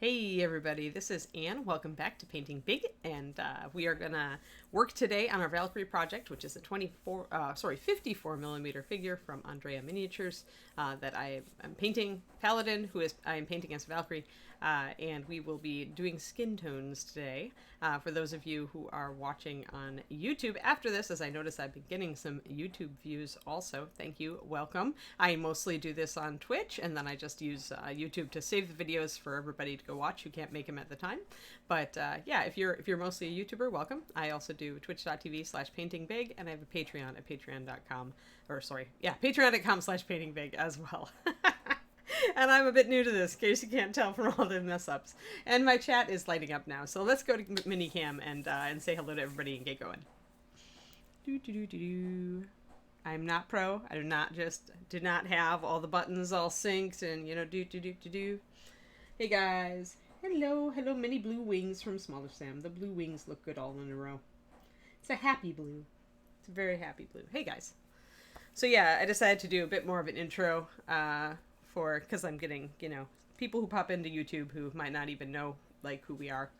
Hey everybody, this is Anne. Welcome back to Painting Big, and we are gonna work today on our Valkyrie project, which is a 54 millimeter figure from Andrea Miniatures that I am painting Paladin, I am painting as Valkyrie, and we will be doing skin tones today. For those of you who are watching on YouTube after this, as I notice I've been getting some YouTube views also. Thank you, welcome. I mostly do this on Twitch, and then I just use YouTube to save the videos for everybody to go watch who can't make them at the time. But yeah, if you're mostly a YouTuber, welcome. I also do twitch.tv/paintingbig, and I have a Patreon at patreon.com/paintingbig as well. And I'm a bit new to this, in case you can't tell from all the mess ups. And my chat is lighting up now, so let's go to Minicam and say hello to everybody and get going. I'm not pro. I did not have all the buttons all synced and Hey guys, hello mini blue wings from Smaller Sam. The blue wings look good all in a row. It's a happy blue. It's a very happy blue. Hey guys. So yeah, I decided to do a bit more of an intro because I'm getting, people who pop into YouTube who might not even know, like, who we are.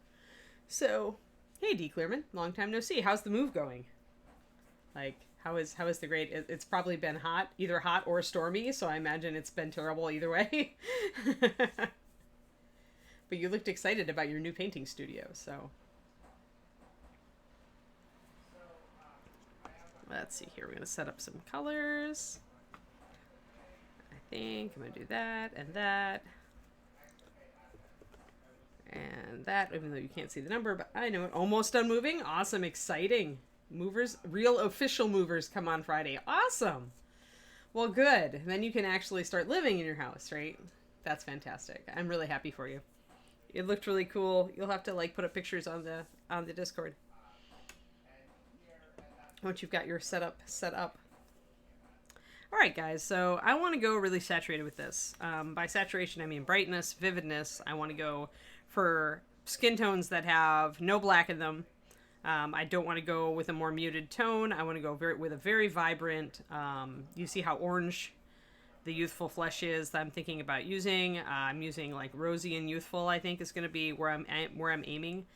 So, hey D. Clearman, long time no see. How's the move going? Like, how is the grade? It's probably been hot, either hot or stormy, so I imagine it's been terrible either way. But you looked excited about your new painting studio, so. Let's see here. We're going to set up some colors. I think I'm going to do that and that. And that, even though you can't see the number, but I know it. Almost done moving. Awesome. Exciting. Movers, real official movers come on Friday. Awesome. Well, good. Then you can actually start living in your house, right? That's fantastic. I'm really happy for you. It looked really cool. You'll have to put up pictures on the Discord once you've got your setup set up. All right, guys. So I want to go really saturated with this. By saturation, I mean brightness, vividness. I want to go for skin tones that have no black in them. I don't want to go with a more muted tone. I want to go with a very vibrant. You see how orange the youthful flesh is that I'm thinking about using. I'm using like rosy and youthful. I think is going to be where I'm aiming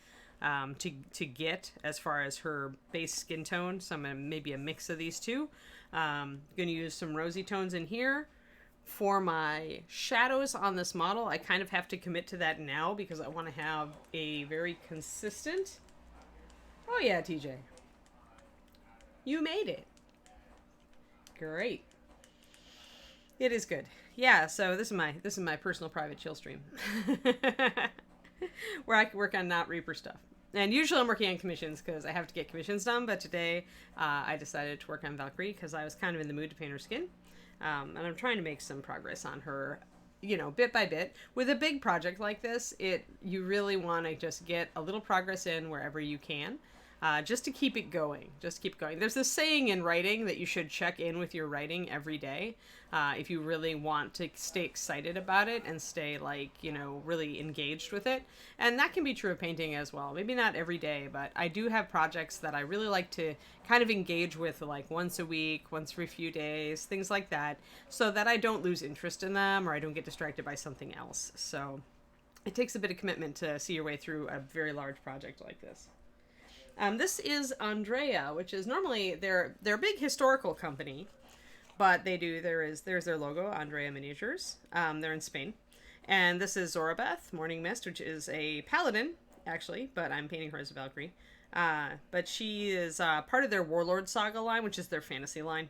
to get as far as her base skin tone. So I'm gonna maybe a mix of these two. Going to use some rosy tones in here. For my shadows on this model, I kind of have to commit to that now because I want to have a very consistent. Oh yeah, TJ. You made it. Great. It is good. Yeah, so this is my personal private chill stream. Where I can work on not Reaper stuff. And usually I'm working on commissions because I have to get commissions done, but today I decided to work on Valkyrie because I was kind of in the mood to paint her skin. And I'm trying to make some progress on her, bit by bit. With a big project like this, you really want to just get a little progress in wherever you can. Just to keep it going. Just keep going. There's this saying in writing that you should check in with your writing every day if you really want to stay excited about it and stay, really engaged with it. And that can be true of painting as well. Maybe not every day, but I do have projects that I really like to kind of engage with, like once a week, once every few days, things like that, so that I don't lose interest in them or I don't get distracted by something else. So it takes a bit of commitment to see your way through a very large project like this. This is Andrea, which is normally they're a big historical company, but there's their logo, Andrea Miniatures. They're in Spain, and this is Zorabeth Morning Mist, which is a paladin actually, but I'm painting her as a Valkyrie. But she is part of their Warlord Saga line, which is their fantasy line.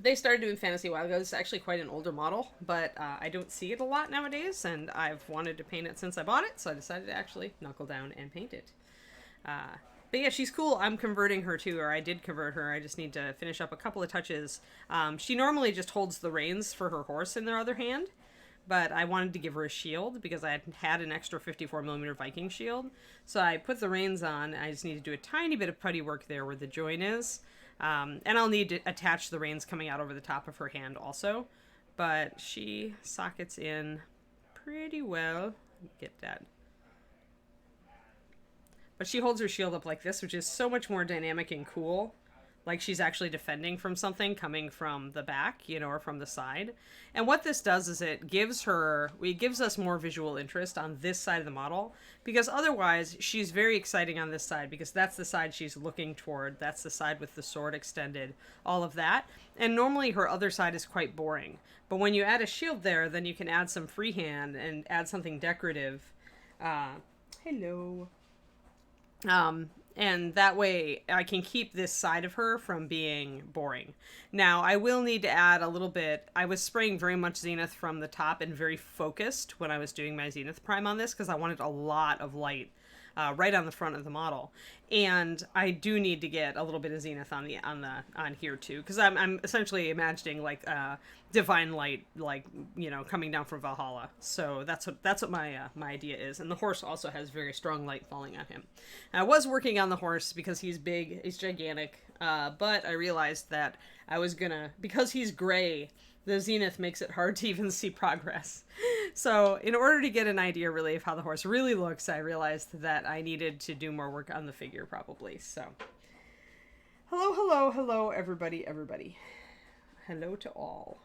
They started doing fantasy a while ago. It's actually quite an older model, but I don't see it a lot nowadays, and I've wanted to paint it since I bought it, so I decided to actually knuckle down and paint it. But yeah, she's cool. I'm converting her too, or I did convert her. I just need to finish up a couple of touches. She normally just holds the reins for her horse in their other hand, but I wanted to give her a shield because I had an extra 54 millimeter Viking shield. So I put the reins on. I just need to do a tiny bit of putty work there where the join is. And I'll need to attach the reins coming out over the top of her hand also. But she sockets in pretty well. Get that. But she holds her shield up like this, which is so much more dynamic and cool like she's actually defending from something coming from the back, you know, or from the side. And what this does is it gives us more visual interest on this side of the model, because otherwise she's very exciting on this side because that's the side she's looking toward. That's the side with the sword extended, all of that. And normally her other side is quite boring. But when you add a shield there, then you can add some freehand and add something decorative. Hello. And that way I can keep this side of her from being boring. Now, I will need to add a little bit. I was spraying very much zenith from the top and very focused when I was doing my zenith prime on this because I wanted a lot of light right on the front of the model. And I do need to get a little bit of zenith on here too, because I'm essentially imagining like divine light, like, you know, coming down from Valhalla. So that's what my idea is. And the horse also has very strong light falling on him. I was working on the horse because he's big, he's gigantic, but I realized that because he's gray, the zenith makes it hard to even see progress. So in order to get an idea really of how the horse really looks, I realized that I needed to do more work on the figure probably. So hello, everybody. Hello to all.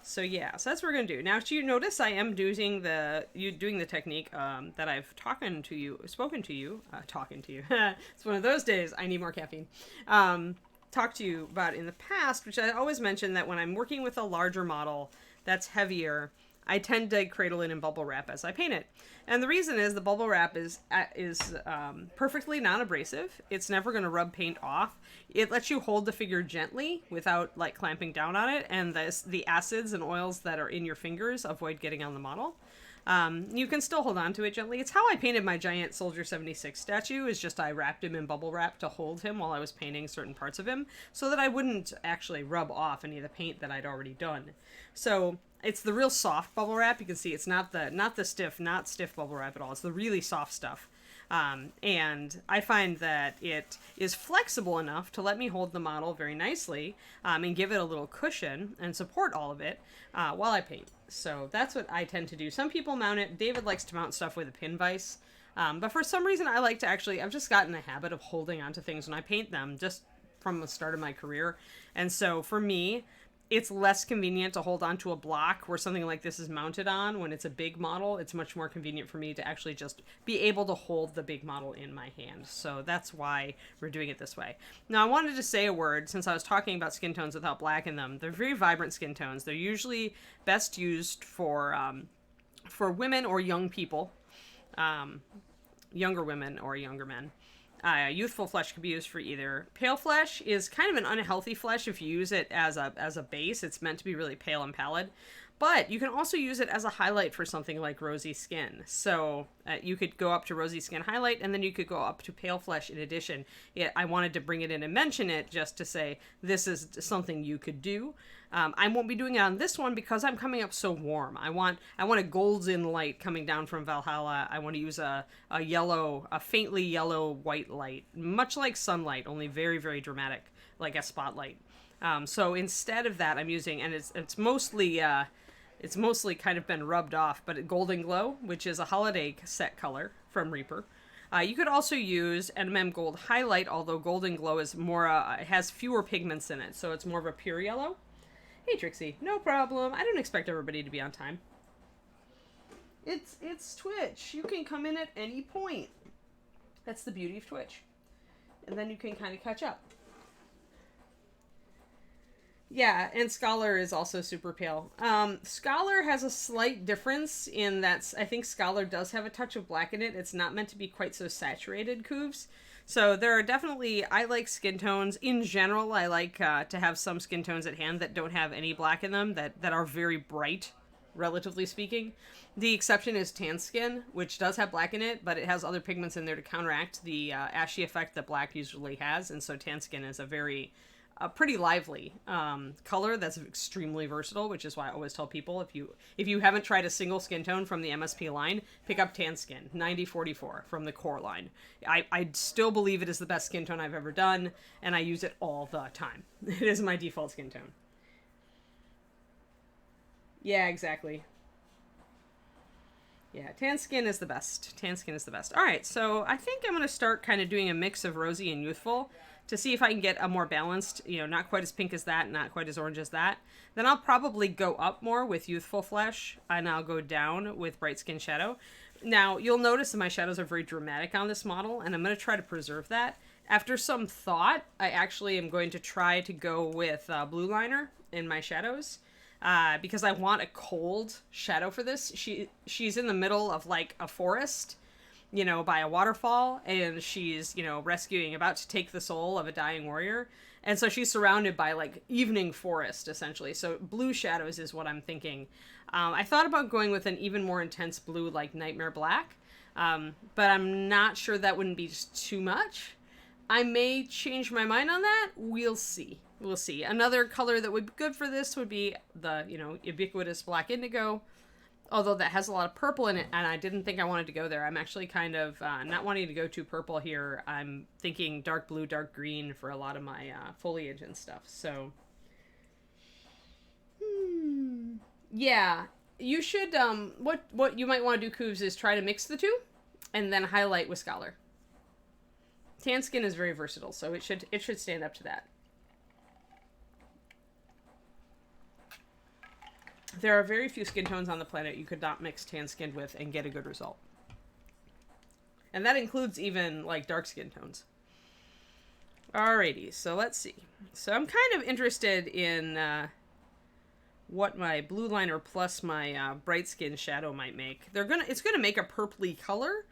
So yeah, so that's what we're going to do. Now, you notice I am doing the technique that I've spoken to you. It's one of those days I need more caffeine. Talked to you about in the past, which I always mention that when I'm working with a larger model that's heavier, I tend to cradle it in bubble wrap as I paint it. And the reason is the bubble wrap is perfectly non-abrasive. It's never going to rub paint off. It lets you hold the figure gently without like clamping down on it, and the acids and oils that are in your fingers avoid getting on the model. You can still hold on to it gently. It's how I painted my giant Soldier 76 statue, is just I wrapped him in bubble wrap to hold him while I was painting certain parts of him so that I wouldn't actually rub off any of the paint that I'd already done. So it's the real soft bubble wrap. You can see it's not stiff bubble wrap at all. It's the really soft stuff. And I find that it is flexible enough to let me hold the model very nicely and give it a little cushion and support all of it while I paint. So that's what I tend to do. Some people mount it. David likes to mount stuff with a pin vise. But for some reason, I like to I've just gotten the habit of holding onto things when I paint them just from the start of my career. And so for me, it's less convenient to hold onto a block where something like this is mounted on. When it's a big model, it's much more convenient for me to actually just be able to hold the big model in my hand. So that's why we're doing it this way. Now, I wanted to say a word, since I was talking about skin tones without black in them. They're very vibrant skin tones. They're usually best used for women or young people, younger women or younger men. Youthful flesh can be used for either. Pale flesh is kind of an unhealthy flesh if you use it as a base. It's meant to be really pale and pallid. But you can also use it as a highlight for something like rosy skin. So you could go up to rosy skin highlight, and then you could go up to pale flesh in addition. I wanted to bring it in and mention it just to say this is something you could do. I won't be doing it on this one because I'm coming up so warm. I want a golden light coming down from Valhalla. I want to use a faintly yellow white light, much like sunlight, only very, very dramatic, like a spotlight. So instead of that, I'm using, and it's mostly kind of been rubbed off, but Golden Glow, which is a holiday set color from Reaper. You could also use NMM Gold Highlight, although Golden Glow is more, it has fewer pigments in it, so it's more of a pure yellow. Hey, Trixie, no problem. I don't expect everybody to be on time. It's Twitch. You can come in at any point. That's the beauty of Twitch. And then you can kind of catch up. Yeah, and Scholar is also super pale. Scholar has a slight difference in that I think Scholar does have a touch of black in it. It's not meant to be quite so saturated, Cooves. So there are definitely, I like skin tones. In general, I like to have some skin tones at hand that don't have any black in them, that are very bright, relatively speaking. The exception is tan skin, which does have black in it, but it has other pigments in there to counteract the ashy effect that black usually has. And so tan skin is a pretty lively color that's extremely versatile, which is why I always tell people, if you haven't tried a single skin tone from the MSP line, pick up Tan Skin 9044 from the core line. I still believe it is the best skin tone I've ever done, and I use it all the time. It is my default skin tone. Yeah, exactly. Yeah, tan skin is the best. Tan skin is the best. All right, so I think I'm going to start kind of doing a mix of rosy and youthful, to see if I can get a more balanced, you know, not quite as pink as that, not quite as orange as that. Then I'll probably go up more with Youthful Flesh, and I'll go down with Bright Skin Shadow. Now, you'll notice that my shadows are very dramatic on this model, and I'm going to try to preserve that. After some thought, I actually am going to try to go with blue liner in my shadows, because I want a cold shadow for this. She's in the middle of, like, a forest, you know, by a waterfall, and she's, you know, about to take the soul of a dying warrior. And so she's surrounded by, like, evening forest, essentially. So blue shadows is what I'm thinking. I thought about going with an even more intense blue, like Nightmare Black, but I'm not sure that wouldn't be just too much. I may change my mind on that. We'll see. We'll see. Another color that would be good for this would be the, you know, ubiquitous Black Indigo, although that has a lot of purple in it, and I didn't think I wanted to go there. I'm actually kind of not wanting to go too purple here. I'm thinking dark blue, dark green for a lot of my foliage and stuff. So, yeah, you should, what you might want to do, Coos, is try to mix the two, and then highlight with Scholar. Tan skin is very versatile, so it should stand up to that. There are very few skin tones on the planet you could not mix tan skinned with and get a good result. And that includes even, like, dark skin tones. Alrighty, so let's see. So I'm kind of interested in what my blue liner plus my bright skin shadow might make. It's gonna make a purpley color.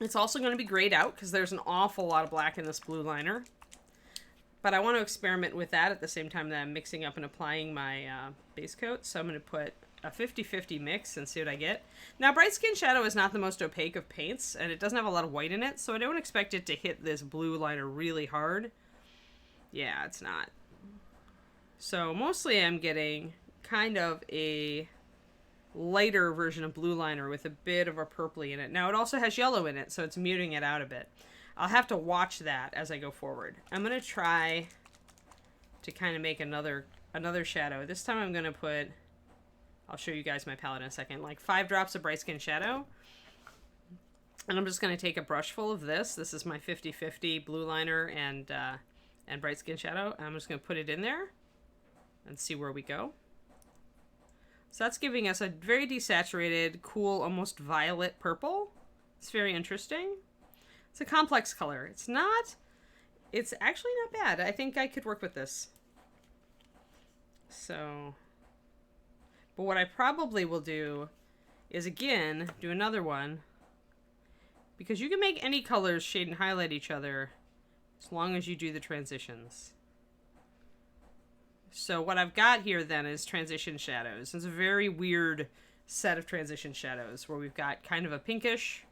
It's also going to be grayed out because there's an awful lot of black in this blue liner. But I want to experiment with that at the same time that I'm mixing up and applying my base coat. So I'm going to put a 50-50 mix and see what I get. Now, Bright Skin Shadow is not the most opaque of paints, and it doesn't have a lot of white in it, so I don't expect it to hit this blue liner really hard. Yeah, it's not. So mostly I'm getting kind of a lighter version of blue liner with a bit of a purpley in it. Now, it also has yellow in it, so it's muting it out a bit. I'll have to watch that as I go forward. I'm going to try to kind of make another shadow. This time I'm going to put, I'll show you guys my palette in a second, like 5 drops of Bright Skin Shadow. And I'm just going to take a brush full of this. This is my 50-50 blue liner and Bright Skin Shadow. And I'm just going to put it in there and see where we go. So that's giving us a very desaturated, cool, almost violet purple. It's very interesting. It's a complex color. It's actually not bad. I think I could work with this. So, but what I probably will do is, again, do another one. Because you can make any colors shade and highlight each other as long as you do the transitions. So what I've got here then is transition shadows. It's a very weird set of transition shadows where we've got kind of a pinkish,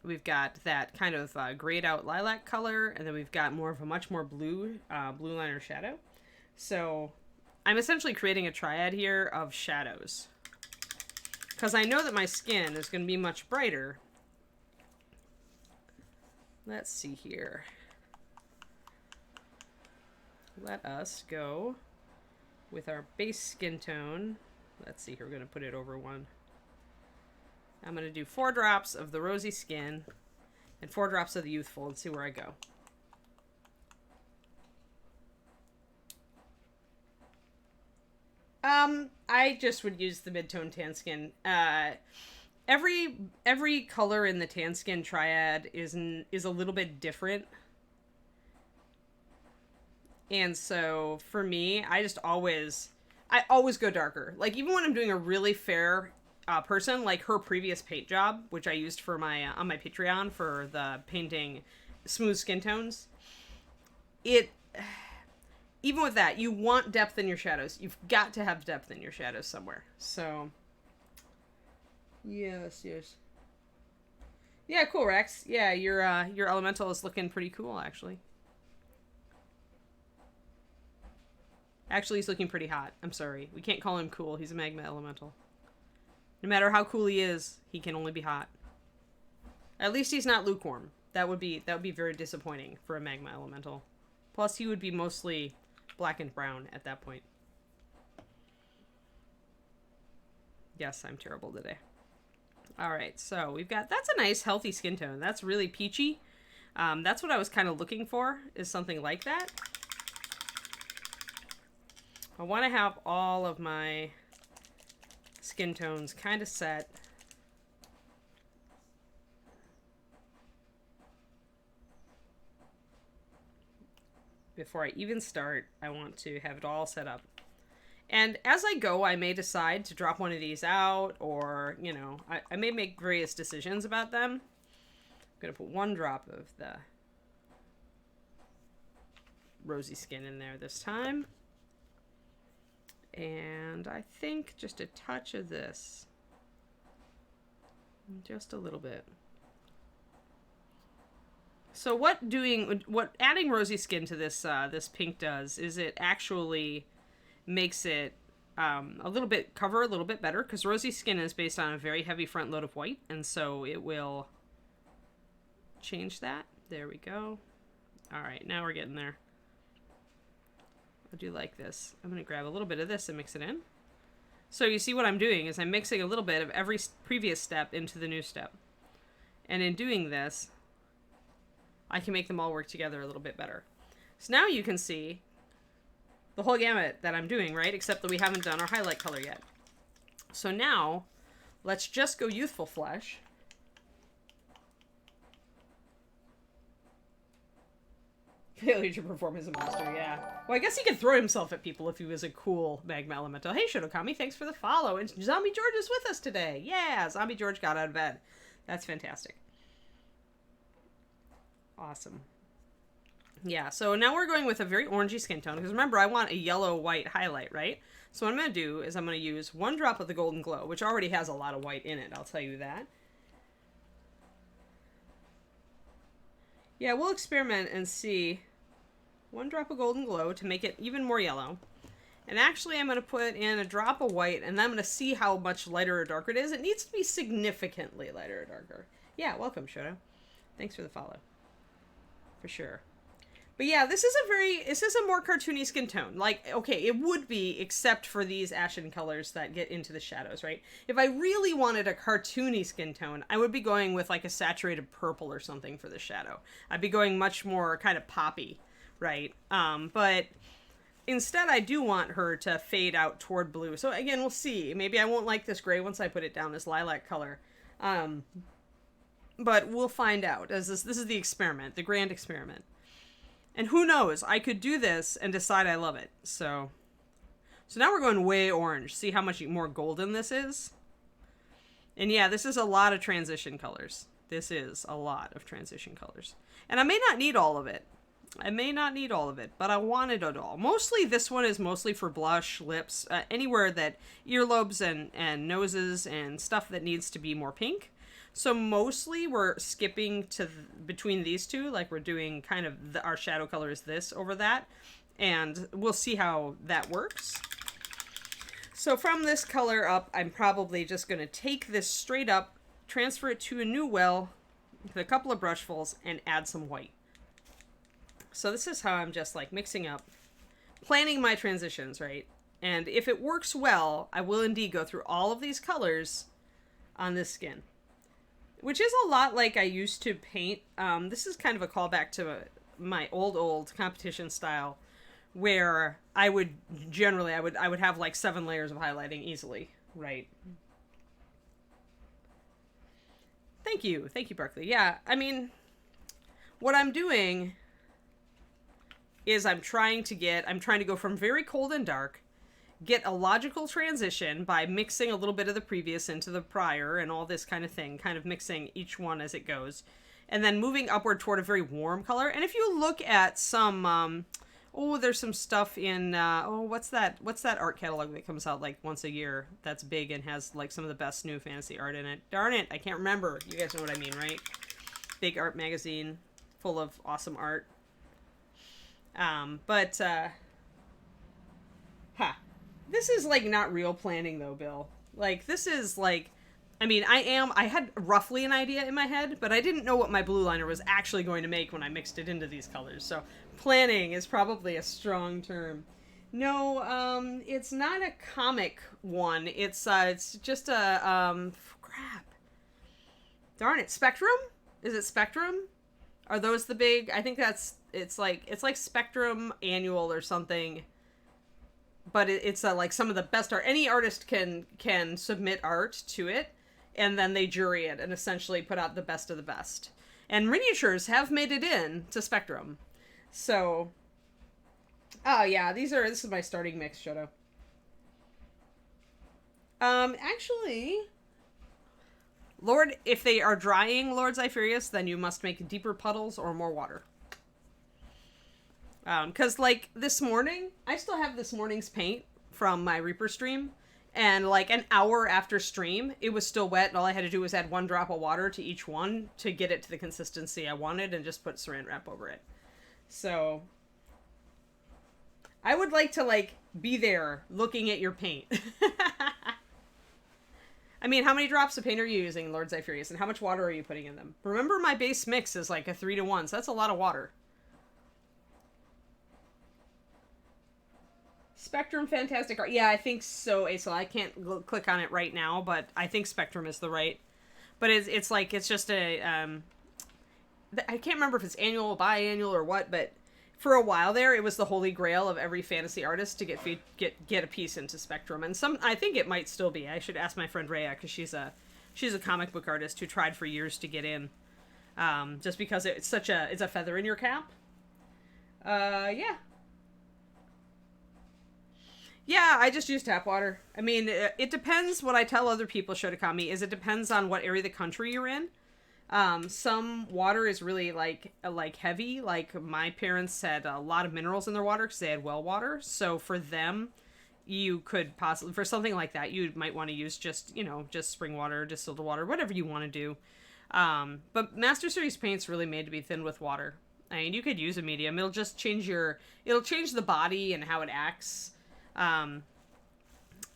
we've got that kind of grayed out lilac color, and then we've got more of a much more blue liner shadow. So I'm essentially creating a triad here of shadows. Because I know that my skin is going to be much brighter. Let's see here. Let us go with our base skin tone. Let's see here, we're going to put it over 1. I'm going to do 4 drops of the rosy skin and 4 drops of the youthful and see where I go. I just would use the mid-tone tan skin. Every color in the tan skin triad is a little bit different. And so for me, I always go darker. Like, even when I'm doing a really fair person, like her previous paint job, which I used for my on my Patreon for the painting smooth skin tones, even with that, you want depth in your shadows. You've got to have depth in your shadows somewhere. So yes. Yeah, cool, Rex. Yeah, your elemental is looking pretty cool, actually. Actually, he's looking pretty hot. I'm sorry. We can't call him cool. He's a magma elemental. No matter how cool he is, he can only be hot. At least he's not lukewarm. That would be very disappointing for a magma elemental. Plus, he would be mostly black and brown at that point. Yes, I'm terrible today. All right, so we've got, that's a nice healthy skin tone. That's really peachy. That's what I was kind of looking for, is something like that. I want to have all of my skin tones kind of set. Before I even start, I want to have it all set up. And as I go, I may decide to drop one of these out, or, you know, I may make various decisions about them. I'm going to put one drop of the rosy skin in there this time. And I think just a touch of this. Just a little bit. So what adding rosy skin to this this pink does is it actually makes it cover a little bit better, because rosy skin is based on a very heavy front load of white, and so it will change that. There we go. All right, now we're getting there. I do like this. I'm going to grab a little bit of this and mix it in. So you see what I'm doing is I'm mixing a little bit of every previous step into the new step. And in doing this, I can make them all work together a little bit better. So now you can see the whole gamut that I'm doing, right? Except that we haven't done our highlight color yet. So now, let's just go Youthful Flesh. Failure to perform as a master, yeah. Well, I guess he could throw himself at people if he was a cool magma elemental. Hey, Shadokami, thanks for the follow. And Zombie George is with us today. Yeah, Zombie George got out of bed. That's fantastic. Awesome. Yeah, so now we're going with a very orangey skin tone, because remember, I want a yellow-white highlight, right? So what I'm going to do is I'm going to use one drop of the Golden Glow, which already has a lot of white in it, I'll tell you that. Yeah, we'll experiment and see. One drop of Golden Glow to make it even more yellow. And actually, I'm going to put in a drop of white, and then I'm going to see how much lighter or darker it is. It needs to be significantly lighter or darker. Yeah, welcome, Shoto. Thanks for the follow. For sure. But yeah, this is a more cartoony skin tone. Like, okay, it would be, except for these ashen colors that get into the shadows, right? If I really wanted a cartoony skin tone, I would be going with like a saturated purple or something for the shadow. I'd be going much more kind of poppy, right? But instead I do want her to fade out toward blue. So again, we'll see. Maybe I won't like this gray once I put it down, this lilac color. But we'll find out, as this is the experiment, the grand experiment. And who knows, I could do this and decide I love it. So now we're going way orange. See how much more golden this is? And yeah, this is a lot of transition colors. This is a lot of transition colors. And I may not need all of it. But I want it all. Mostly, this one is mostly for blush, lips, anywhere that earlobes and noses and stuff that needs to be more pink. So mostly we're skipping to between these two, like we're doing kind of our shadow color is this over that, and we'll see how that works. So from this color up, I'm probably just going to take this straight up, transfer it to a new well with a couple of brushfuls, and add some white. So this is how I'm just like mixing up, planning my transitions, right? And if it works well, I will indeed go through all of these colors on this skin. Which is a lot like I used to paint. This is kind of a callback to my old competition style, where I would generally, I would have like 7 layers of highlighting easily, right? Thank you, Berkeley. Yeah, I mean, what I'm doing is I'm trying to go from very cold and dark, get a logical transition by mixing a little bit of the previous into the prior and all this kind of thing, kind of mixing each one as it goes, and then moving upward toward a very warm color. And if you look at some, there's some stuff in, what's that art catalog that comes out like once a year that's big and has like some of the best new fantasy art in it? Darn it, I can't remember. You guys know what I mean, right? Big art magazine full of awesome art. This is like not real planning though, Bill. Like this is like, I mean, I had roughly an idea in my head, but I didn't know what my blue liner was actually going to make when I mixed it into these colors. So planning is probably a strong term. No, it's not a comic one. It's just a, crap. Darn it. Spectrum? Is it Spectrum? Are those the big? I think it's like Spectrum Annual or something. But it's like some of the best art. Any artist can submit art to it, and then they jury it and essentially put out the best of the best. And miniatures have made it in to Spectrum. So, oh yeah, this is my starting mix, Shoto. Actually, if they are drying Lord Zyphirius, then you must make deeper puddles or more water. Because, like, this morning, I still have this morning's paint from my Reaper stream, and, like, an hour after stream, it was still wet, and all I had to do was add 1 drop of water to each one to get it to the consistency I wanted, and just put saran wrap over it. So, I would like to, like, be there looking at your paint. I mean, how many drops of paint are you using, Lord Zyphirius, and how much water are you putting in them? Remember, my base mix is, like, a 3-to-1, so that's a lot of water. Spectrum, fantastic art. Yeah, I think so, Aisel. I can't click on it right now, but I think Spectrum is the right. But it's like, it's just a, I can't remember if it's annual, biannual, or what, but for a while there, it was the holy grail of every fantasy artist to get a piece into Spectrum. And I think it might still be. I should ask my friend Rhea, because she's a comic book artist who tried for years to get in. Just because it's a feather in your cap. Yeah. Yeah, I just use tap water. I mean, it depends. What I tell other people, Shotakami, is it depends on what area of the country you're in. Some water is really like heavy. Like, my parents had a lot of minerals in their water because they had well water. So for them, you could possibly, for something like that, you might want to use just spring water, distilled water, whatever you want to do. But Master Series paint's really made to be thin with water. I mean, you could use a medium. It'll just change the body and how it acts.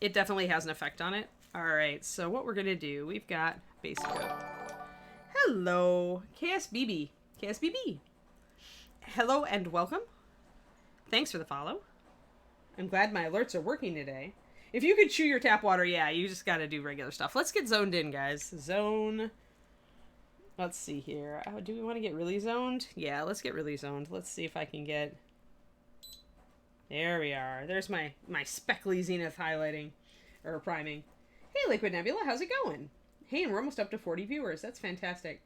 It definitely has an effect on it. All right, so what we're gonna do, we've got base coat. Hello, KSBB. Hello and welcome. Thanks for the follow. I'm glad my alerts are working today. If you could chew your tap water, yeah, you just gotta do regular stuff. Let's get zoned in, guys. Zone. Let's see here. Oh, do we want to get really zoned? Yeah, let's get really zoned. Let's see if I can get... There we are. There's my speckly zenith highlighting, or priming. Hey, Liquid Nebula, how's it going? Hey, and we're almost up to 40 viewers. That's fantastic.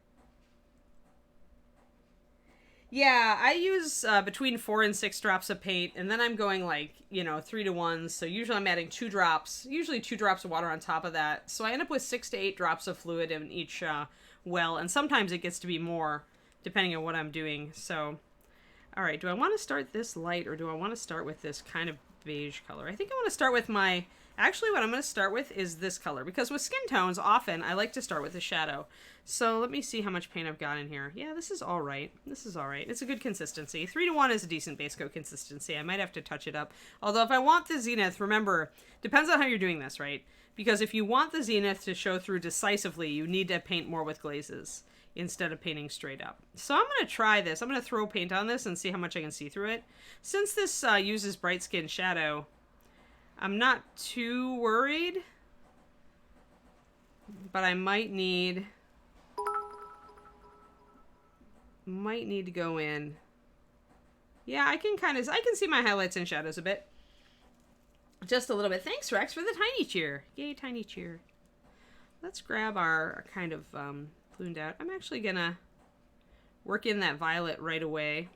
Yeah, I use between 4 and 6 drops of paint, and then I'm going 3-to-1. So usually I'm adding 2 drops, usually 2 drops of water on top of that. So I end up with 6 to 8 drops of fluid in each well, and sometimes it gets to be more, depending on what I'm doing. So... All right, do I want to start this light or do I want to start with this kind of beige color? I think I want to start with actually what I'm going to start with is this color, because with skin tones, often I like to start with a shadow. So let me see how much paint I've got in here. Yeah, this is all right. It's a good consistency. 3-to-1 is a decent base coat consistency. I might have to touch it up. Although if I want the zenith, remember, depends on how you're doing this, right? Because if you want the zenith to show through decisively, you need to paint more with glazes instead of painting straight up. So I'm going to try this. I'm going to throw paint on this and see how much I can see through it. Since this uses bright skin shadow, I'm not too worried, but I might need to go in. Yeah, I can see my highlights and shadows a bit. Just a little bit. Thanks, Rex, for the tiny cheer. Yay, tiny cheer. Let's grab our kind of ballooned out. I'm actually gonna work in that violet right away.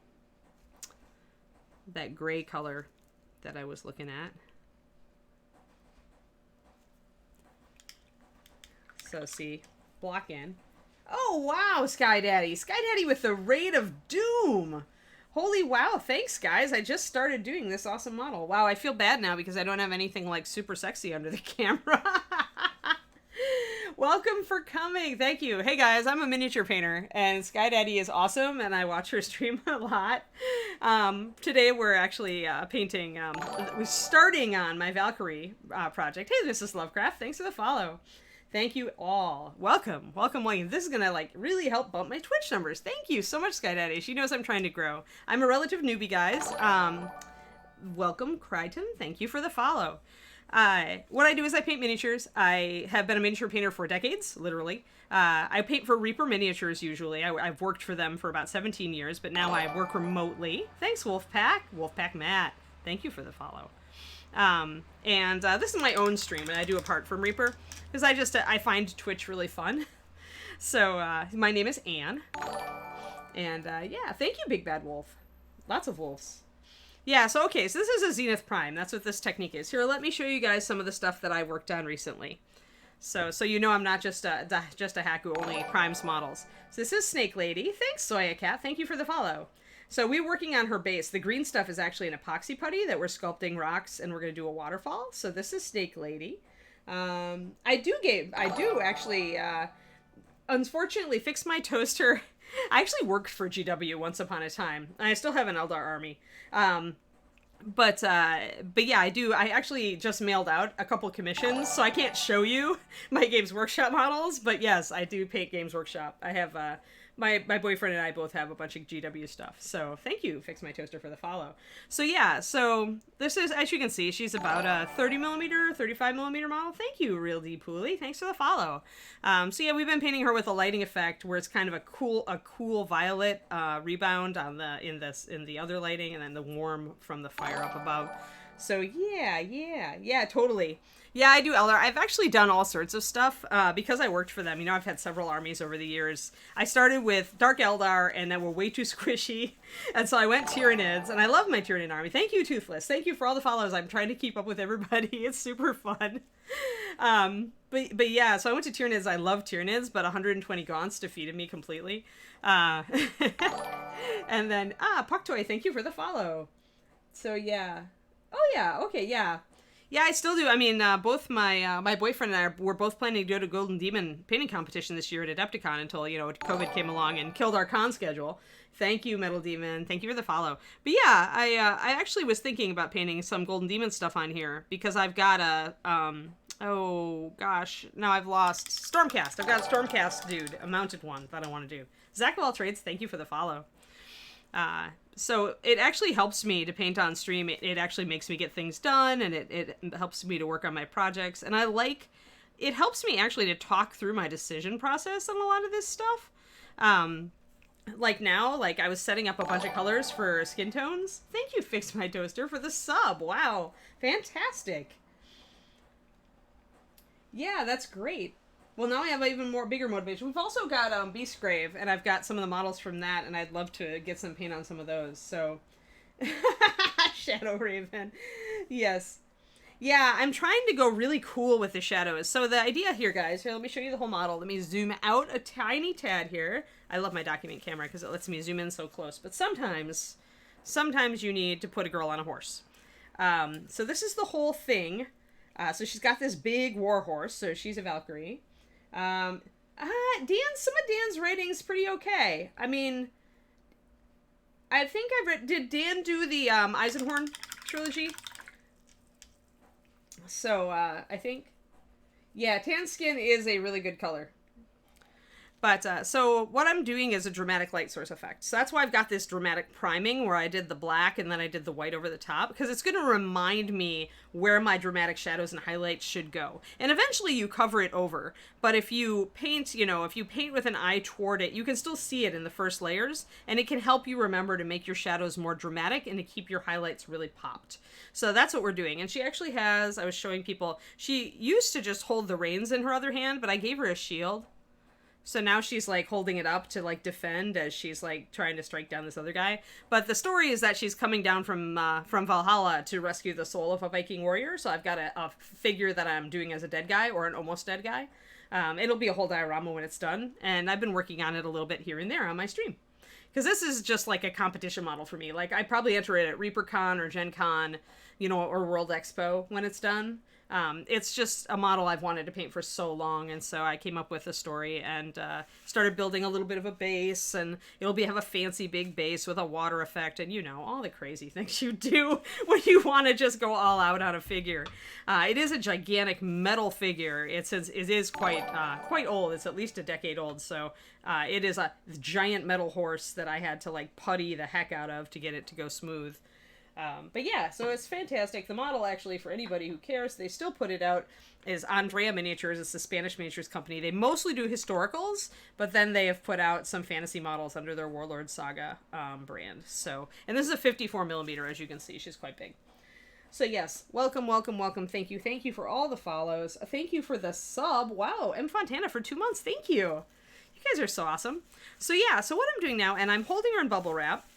That gray color that I was looking at. So see, block in. Oh wow, Sky Daddy. Sky Daddy with the Raid of Doom. Holy wow, thanks guys. I just started doing this awesome model. Wow, I feel bad now because I don't have anything like super sexy under the camera. Welcome for coming. Thank you. Hey guys, I'm a miniature painter and Sky Daddy is awesome and I watch her stream a lot. Today we're actually painting, we're starting on my Valkyrie project. Hey, this is Lovecraft. Thanks for the follow. Thank you all. Welcome. This is gonna really help bump my Twitch numbers. Thank you so much, Sky Daddy. She knows I'm trying to grow. I'm a relative newbie, guys. Welcome, Crichton. Thank you for the follow. What I do is I paint miniatures. I have been a miniature painter for decades, literally. I paint for Reaper Miniatures usually. I've worked for them for about 17 years, but now I work remotely. Thanks, Wolfpack. Wolfpack Matt. Thank you for the follow. This is my own stream, and I do apart from Reaper, because I find Twitch really fun. So, my name is Anne. And, yeah, thank you, Big Bad Wolf. Lots of wolves. Yeah, so okay, so this is a Zenith Prime. That's what this technique is. Here, let me show you guys some of the stuff that I worked on recently. So you know I'm not just a hack who only primes models. So this is Snake Lady. Thanks, Soya Cat. Thank you for the follow. So we're working on her base. The green stuff is actually an epoxy putty that we're sculpting rocks, and we're going to do a waterfall. So this is Snake Lady. I do actually, unfortunately, fix my toaster. I actually worked for GW once upon a time. I still have an Eldar army. But yeah, I actually just mailed out a couple commissions, so I can't show you my Games Workshop models, but yes, I do paint Games Workshop. I have, my boyfriend and I both have a bunch of GW stuff, so thank you, Fix My Toaster, for the follow. So yeah, so this is, as you can see, she's about a 30mm, 35mm model. Thank you, Real D Pooley. Thanks for the follow. So yeah, we've been painting her with a lighting effect where it's kind of a cool violet rebound on in the other lighting, and then the warm from the fire up above. So yeah, totally. Yeah, I do Eldar. I've actually done all sorts of stuff because I worked for them. You know, I've had several armies over the years. I started with Dark Eldar, and they were way too squishy. And so I went Tyranids, and I love my Tyranid army. Thank you, Toothless. Thank you for all the follows. I'm trying to keep up with everybody. It's super fun. But yeah, so I went to Tyranids. I love Tyranids, but 120 Gaunts defeated me completely. And then, Pucktoy, thank you for the follow. So yeah. Oh yeah, okay, yeah. Yeah, I still do. I mean, both my boyfriend and I were both planning to go to Golden Demon painting competition this year at Adepticon until, you know, COVID came along and killed our con schedule. Thank you, Metal Demon. Thank you for the follow. But yeah, I actually was thinking about painting some Golden Demon stuff on here because I've got a, oh gosh, now I've lost Stormcast. I've got a Stormcast dude, a mounted one that I want to do. Zach of All Trades, thank you for the follow. So it actually helps me to paint on stream. It actually makes me get things done, and it helps me to work on my projects. And it helps me actually to talk through my decision process on a lot of this stuff. Like now, like I was setting up a bunch of colors for skin tones. Thank you, Fix My Toaster, for the sub. Wow. Fantastic. Yeah, that's great. Well, now I have even bigger motivation. We've also got Beastgrave, and I've got some of the models from that, and I'd love to get some paint on some of those. So, Shadow Raven, yes, yeah. I'm trying to go really cool with the shadows. So the idea here, guys, here, let me show you the whole model. Let me zoom out a tiny tad here. I love my document camera because it lets me zoom in so close. But sometimes you need to put a girl on a horse. So this is the whole thing. So she's got this big war horse. So she's a Valkyrie. Some of Dan's rating's pretty okay. I mean, I think did Dan do the, Eisenhorn trilogy? So, I think, yeah, tan skin is a really good color. But, so what I'm doing is a dramatic light source effect. So that's why I've got this dramatic priming where I did the black and then I did the white over the top, because it's going to remind me where my dramatic shadows and highlights should go. And eventually you cover it over. But if you paint, if you paint with an eye toward it, you can still see it in the first layers, and it can help you remember to make your shadows more dramatic and to keep your highlights really popped. So that's what we're doing. And she actually has, I was showing people, she used to just hold the reins in her other hand, but I gave her a shield. So now she's, like, holding it up to, like, defend as she's, like, trying to strike down this other guy. But the story is that she's coming down from Valhalla to rescue the soul of a Viking warrior. So I've got a figure that I'm doing as a dead guy, or an almost dead guy. It'll be a whole diorama when it's done. And I've been working on it a little bit here and there on my stream. Because this is just, like, a competition model for me. Like, I'd probably enter it at ReaperCon or Gen Con, or World Expo when it's done. It's just a model I've wanted to paint for so long, and so I came up with a story and started building a little bit of a base, and it'll have a fancy big base with a water effect, and all the crazy things you do when you want to just go all out on a figure. It is a gigantic metal figure. It is quite old. It's at least a decade old, so it is a giant metal horse that I had to, like, putty the heck out of to get it to go smooth. But yeah, so it's fantastic. The model, actually, for anybody who cares, they still put it out, is Andrea Miniatures. It's a Spanish miniatures company. They mostly do historicals, but then they have put out some fantasy models under their Warlord Saga brand. So, and this is a 54 millimeter, as you can see. She's quite big. So yes, welcome, welcome, welcome. Thank you for all the follows. Thank you for the sub. Wow, M Fontana for 2 months. Thank you. You guys are so awesome. So yeah, so what I'm doing now, and I'm holding her in bubble wrap.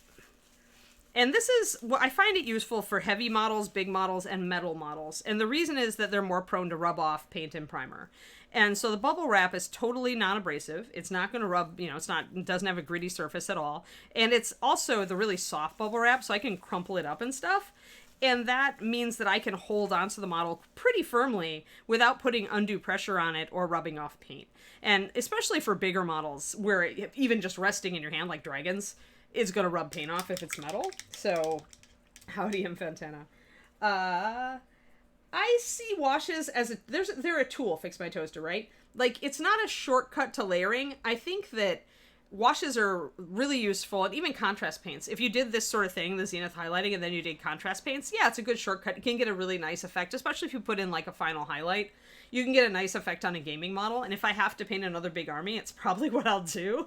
And this is what I find it useful for heavy models, big models, and metal models. And the reason is that they're more prone to rub off paint and primer. And so the bubble wrap is totally non-abrasive. It's not going to rub, it doesn't have a gritty surface at all. And it's also the really soft bubble wrap, so I can crumple it up and stuff. And that means that I can hold onto the model pretty firmly without putting undue pressure on it or rubbing off paint. And especially for bigger models, where even just resting in your hand, like dragons, is going to rub paint off if it's metal. So, howdy, Infantana. I see washes as they're a tool, Fix My Toaster, right? Like, it's not a shortcut to layering. I think that washes are really useful, and even contrast paints. If you did this sort of thing, the zenith highlighting, and then you did contrast paints, yeah, it's a good shortcut. You can get a really nice effect, especially if you put in like a final highlight. You can get a nice effect on a gaming model, and if I have to paint another big army, it's probably what I'll do.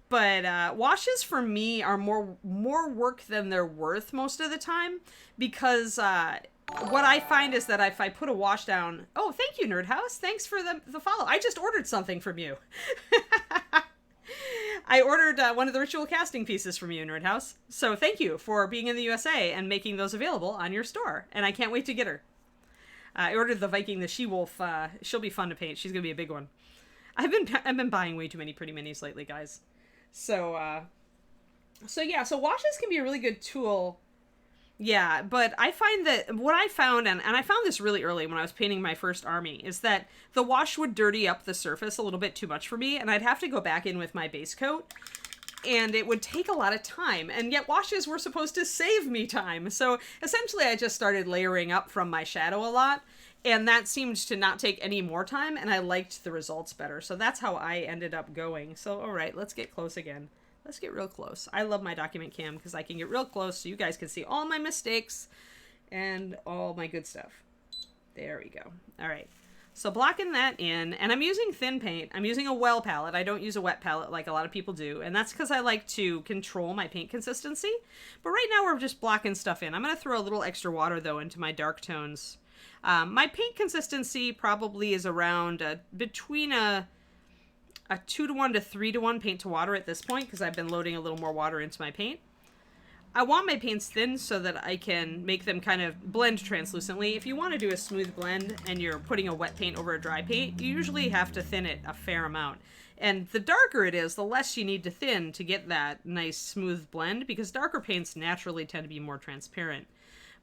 But washes for me are more work than they're worth most of the time, because what I find is that if I put a wash down... Oh, thank you, Nerd House. Thanks for the follow. I just ordered something from you. I ordered one of the ritual casting pieces from you, Nerd House. So thank you for being in the USA and making those available on your store. And I can't wait to get her. I ordered the Viking, the she-wolf. She'll be fun to paint. She's going to be a big one. I've been buying way too many pretty minis lately, guys. So yeah, so washes can be a really good tool. Yeah, but I find that what I found, and I found this really early when I was painting my first army, is that the wash would dirty up the surface a little bit too much for me, and I'd have to go back in with my base coat, and it would take a lot of time, and yet washes were supposed to save me time. So essentially I just started layering up from my shadow a lot, and that seemed to not take any more time, and I liked the results better. So that's how I ended up going. So all right, let's get close again. Let's get real close. I love my document cam because I can get real close so you guys can see all my mistakes and all my good stuff. There we go. All right. So blocking that in, and I'm using thin paint. I'm using a well palette. I don't use a wet palette like a lot of people do, and that's because I like to control my paint consistency. But right now we're just blocking stuff in. I'm going to throw a little extra water, though, into my dark tones. My paint consistency probably is around between a 2-to-1 to 3-to-1 paint to water at this point, because I've been loading a little more water into my paint. I want my paints thin so that I can make them kind of blend translucently. If you want to do a smooth blend and you're putting a wet paint over a dry paint, you usually have to thin it a fair amount. And the darker it is, the less you need to thin to get that nice smooth blend, because darker paints naturally tend to be more transparent.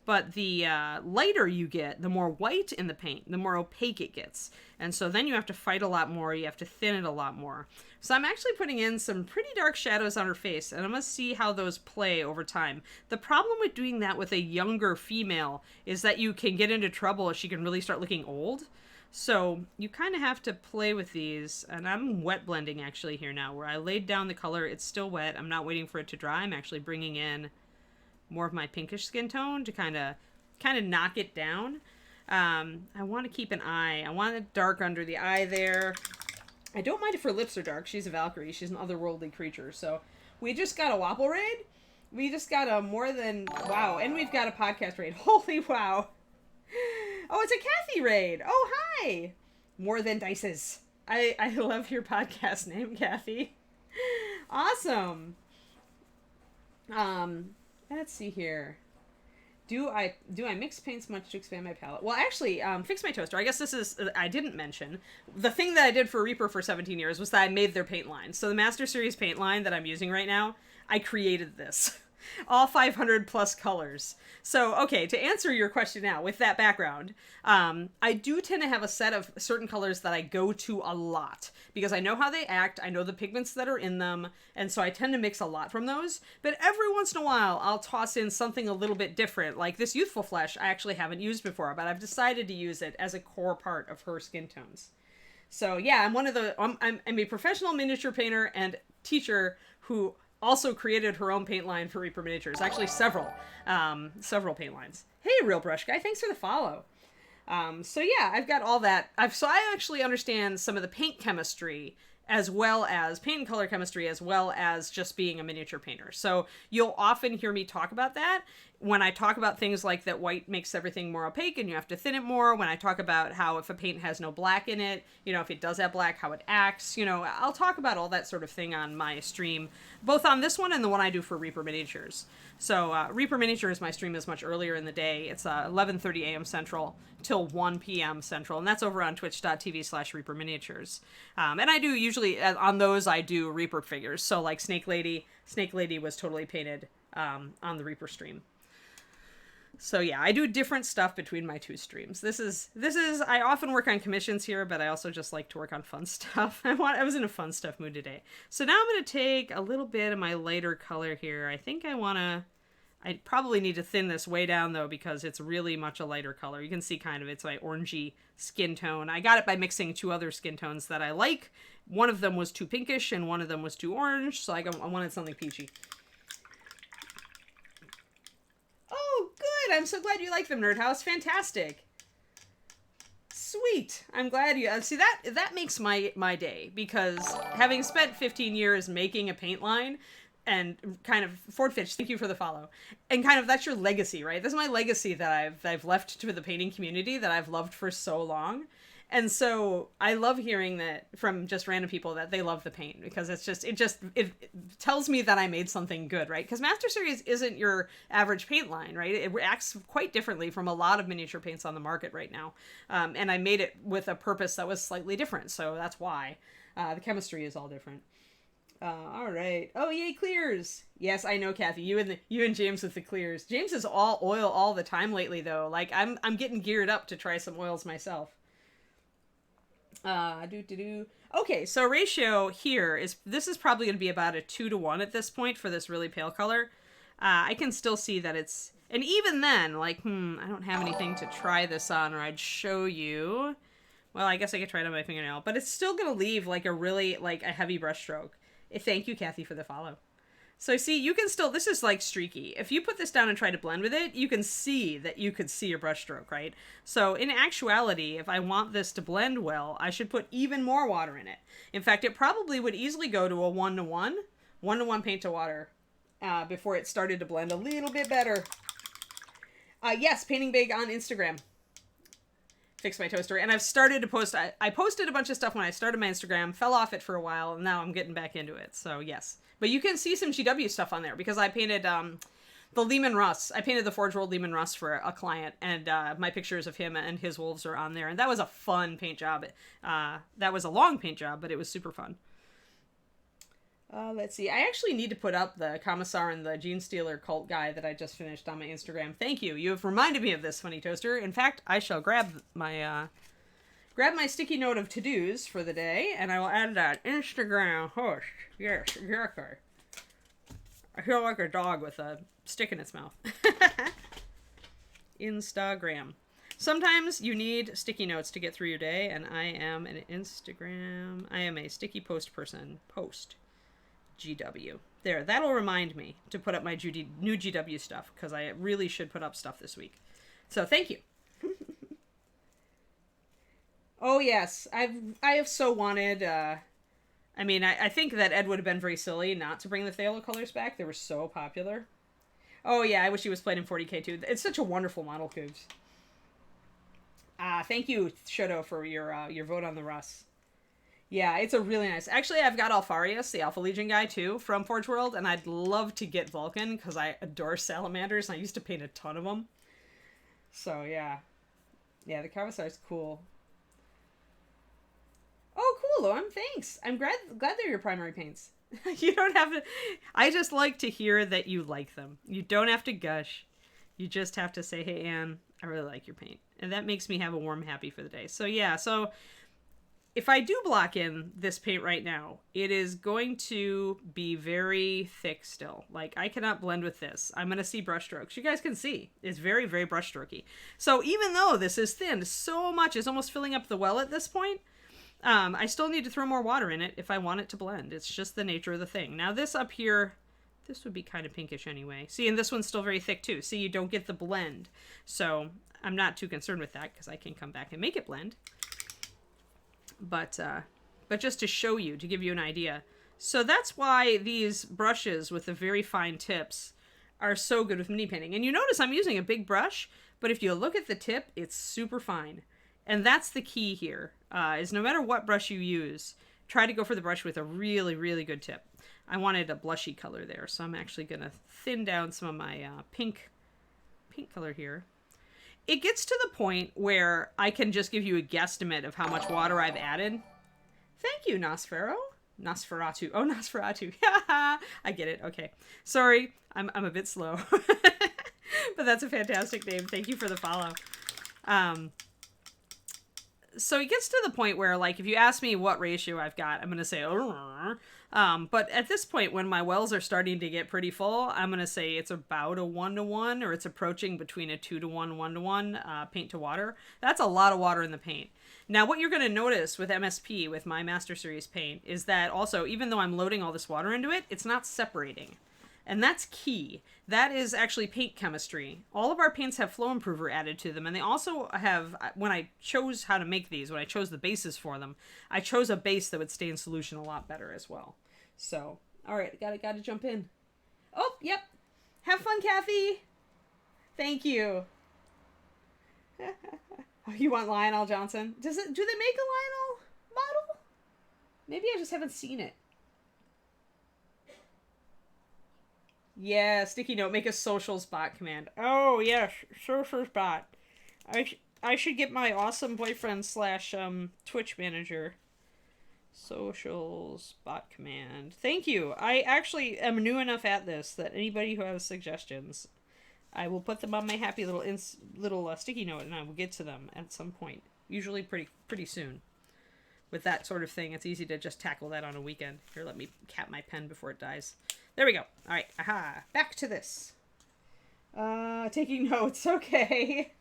But the lighter you get, the more white in the paint, the more opaque it gets. And so then you have to fight a lot more, you have to thin it a lot more. So I'm actually putting in some pretty dark shadows on her face, and I'm going to see how those play over time. The problem with doing that with a younger female is that you can get into trouble if she can really start looking old. So you kind of have to play with these, and I'm wet blending actually here now, where I laid down the color, it's still wet, I'm not waiting for it to dry, I'm actually bringing in more of my pinkish skin tone to kind of knock it down. I want to keep an eye. I want it dark under the eye there. I don't mind if her lips are dark. She's a Valkyrie. She's an otherworldly creature. So we just got a Wapple raid. We just got a more than... Wow. And we've got a podcast raid. Holy wow. Oh, it's a Kathy raid. Oh, hi. More than dices. I love your podcast name, Kathy. Awesome. Let's see here. Do I mix paints much to expand my palette? Well, actually, Fix My Toaster. I guess this is, I didn't mention. The thing that I did for Reaper for 17 years was that I made their paint line. So the Master Series paint line that I'm using right now, I created this. All 500 plus colors. So, okay, to answer your question now, with that background, I do tend to have a set of certain colors that I go to a lot, because I know how they act, I know the pigments that are in them, and so I tend to mix a lot from those. But every once in a while, I'll toss in something a little bit different, like this Youthful Flesh I actually haven't used before, but I've decided to use it as a core part of her skin tones. So yeah, I'm a professional miniature painter and teacher who also created her own paint line for Reaper Miniatures. Actually, several paint lines. Hey, Real Brush Guy, thanks for the follow. So yeah, I've got all that. So I actually understand some of the paint chemistry, as well as paint and color chemistry, as well as just being a miniature painter. So you'll often hear me talk about that when I talk about things like that white makes everything more opaque and you have to thin it more. When I talk about how if a paint has no black in it, you know, if it does have black, how it acts, you know, I'll talk about all that sort of thing on my stream, both on this one and the one I do for Reaper Miniatures. So Reaper Miniatures, my stream is much earlier in the day. It's 11:30 a.m. Central till 1 p.m. Central, and that's over on twitch.tv/Reaper Miniatures. And I do usually, on those, I do Reaper figures. So like Snake Lady was totally painted on the Reaper stream. So yeah, I do different stuff between my two streams. This is I often work on commissions here, but I also just like to work on fun stuff. I was in a fun stuff mood today. So now I'm going to take a little bit of my lighter color here. I think I probably need to thin this way down though, because it's really much a lighter color. You can see kind of it's my orangey skin tone. I got it by mixing two other skin tones that I like. One of them was too pinkish and one of them was too orange, so I wanted something peachy. Oh, good! I'm so glad you like them, Nerd House. Fantastic. Sweet. I'm glad you... see, that makes my day, because having spent 15 years making a paint line, and kind of... Fordfish, thank you for the follow. And kind of, that's your legacy, right? This is my legacy that I've left to the painting community that I've loved for so long. And so I love hearing that from just random people that they love the paint, because it tells me that I made something good, right? Because Master Series isn't your average paint line, right? It acts quite differently from a lot of miniature paints on the market right now. And I made it with a purpose that was slightly different, so that's why. The chemistry is all different. All right. Oh, yay, clears. Yes, I know, Kathy. You and James with the clears. James is all oil all the time lately, though. Like, I'm getting geared up to try some oils myself. Okay, so ratio here this is probably going to be about a 2-to-1 at this point for this really pale color. I can still see that it's, and even then, like, I don't have anything to try this on, or I'd show you. Well, I guess I could try it on my fingernail, but it's still going to leave like a really, like a heavy brush stroke. Thank you, Kathy, for the follow. So see, you can still, this is like streaky. If you put this down and try to blend with it, you can see that you could see your brush stroke, right? So in actuality, if I want this to blend well, I should put even more water in it. In fact, it probably would easily go to a 1-to-1 paint to water before it started to blend a little bit better. Yes, Painting Big on Instagram. Fix my toaster. And I've started to post, I posted a bunch of stuff when I started my Instagram, fell off it for a while, and now I'm getting back into it. So yes. But you can see some GW stuff on there, because I painted the Lehman Russ. I painted the Forge World Lehman Russ for a client, and my pictures of him and his wolves are on there. And that was a fun paint job. That was a long paint job, but it was super fun. Let's see. I actually need to put up the Commissar and the Gene Stealer cult guy that I just finished on my Instagram. Thank you. You have reminded me of this, Funny Toaster. In fact, I shall grab my sticky note of to-dos for the day, and I will add that Instagram host. Yes, exactly. I feel like a dog with a stick in its mouth. Instagram. Sometimes you need sticky notes to get through your day, and I am a sticky post person. Post. GW. There, that'll remind me to put up my new GW stuff, because I really should put up stuff this week. So thank you. Oh yes, I have so wanted, I mean, I think that Ed would have been very silly not to bring the Phthalo colors back. They were so popular. Oh yeah, I wish he was played in 40k too. It's such a wonderful model, Cougs. Thank you, Shoto, for your vote on the Russ. Yeah, it's a really nice... Actually, I've got Alfarius, the Alpha Legion guy, too, from Forge World, and I'd love to get Vulcan, because I adore salamanders, and I used to paint a ton of them. So, yeah. Yeah, the Commissar's cool. Oh, cool, Loam, thanks. I'm glad they're your primary paints. You don't have to... I just like to hear that you like them. You don't have to gush. You just have to say, hey, Anne, I really like your paint. And that makes me have a warm happy for the day. So, yeah, so... If I do block in this paint right now, it is going to be very thick still. Like, I cannot blend with this. I'm going to see brush strokes. You guys can see. It's very, very brush strokey. So even though this is thinned so much, it's almost filling up the well at this point, I still need to throw more water in it if I want it to blend. It's just the nature of the thing. Now this up here, This would be kind of pinkish anyway. See, and this one's still very thick too. See, you don't get the blend. So I'm not too concerned with that because I can come back and make it blend. But just to show you, to give you an idea. So that's why these brushes with the very fine tips are so good with mini painting. And you notice I'm using a big brush, but if you look at the tip, it's super fine. And that's the key here, is no matter what brush you use, try to go for the brush with a really, really good tip. I wanted a blushy color there, so I'm actually going to thin down some of my pink color here. It gets to the point where I can just give you a guesstimate of how much water I've added. Thank you, Nosferatu. Nosferatu. Oh, Nosferatu. I get it. Okay. Sorry, I'm a bit slow. But that's a fantastic name. Thank you for the follow. So it gets to the point where, like, if you ask me what ratio I've got, I'm going to say, but at this point, when my wells are starting to get pretty full, I'm going to say it's about a 1-to-1, or it's approaching between a 2-to-1, 1-to-1 paint to water. That's a lot of water in the paint. Now, what you're going to notice with MSP, with my Master Series paint, is that also, even though I'm loading all this water into it, it's not separating. And that's key. That is actually paint chemistry. All of our paints have flow improver added to them. And they also have, when I chose how to make these, when I chose the bases for them, I chose a base that would stay in solution a lot better as well. So, all right, gotta jump in. Oh, yep. Have fun, Kathy. Thank you. Oh, you want Lionel Johnson? Do they make a Lionel model? Maybe I just haven't seen it. Yeah, sticky note, make a socials bot command. Oh, yes, socials bot. I should get my awesome boyfriend / Twitch manager. Socials bot command. Thank you. I actually am new enough at this that anybody who has suggestions, I will put them on my happy little sticky note, and I will get to them at some point. Usually pretty soon. With that sort of thing, it's easy to just tackle that on a weekend. Here, let me cap my pen before it dies. There we go. All right. Aha. Back to this. Taking notes. Okay.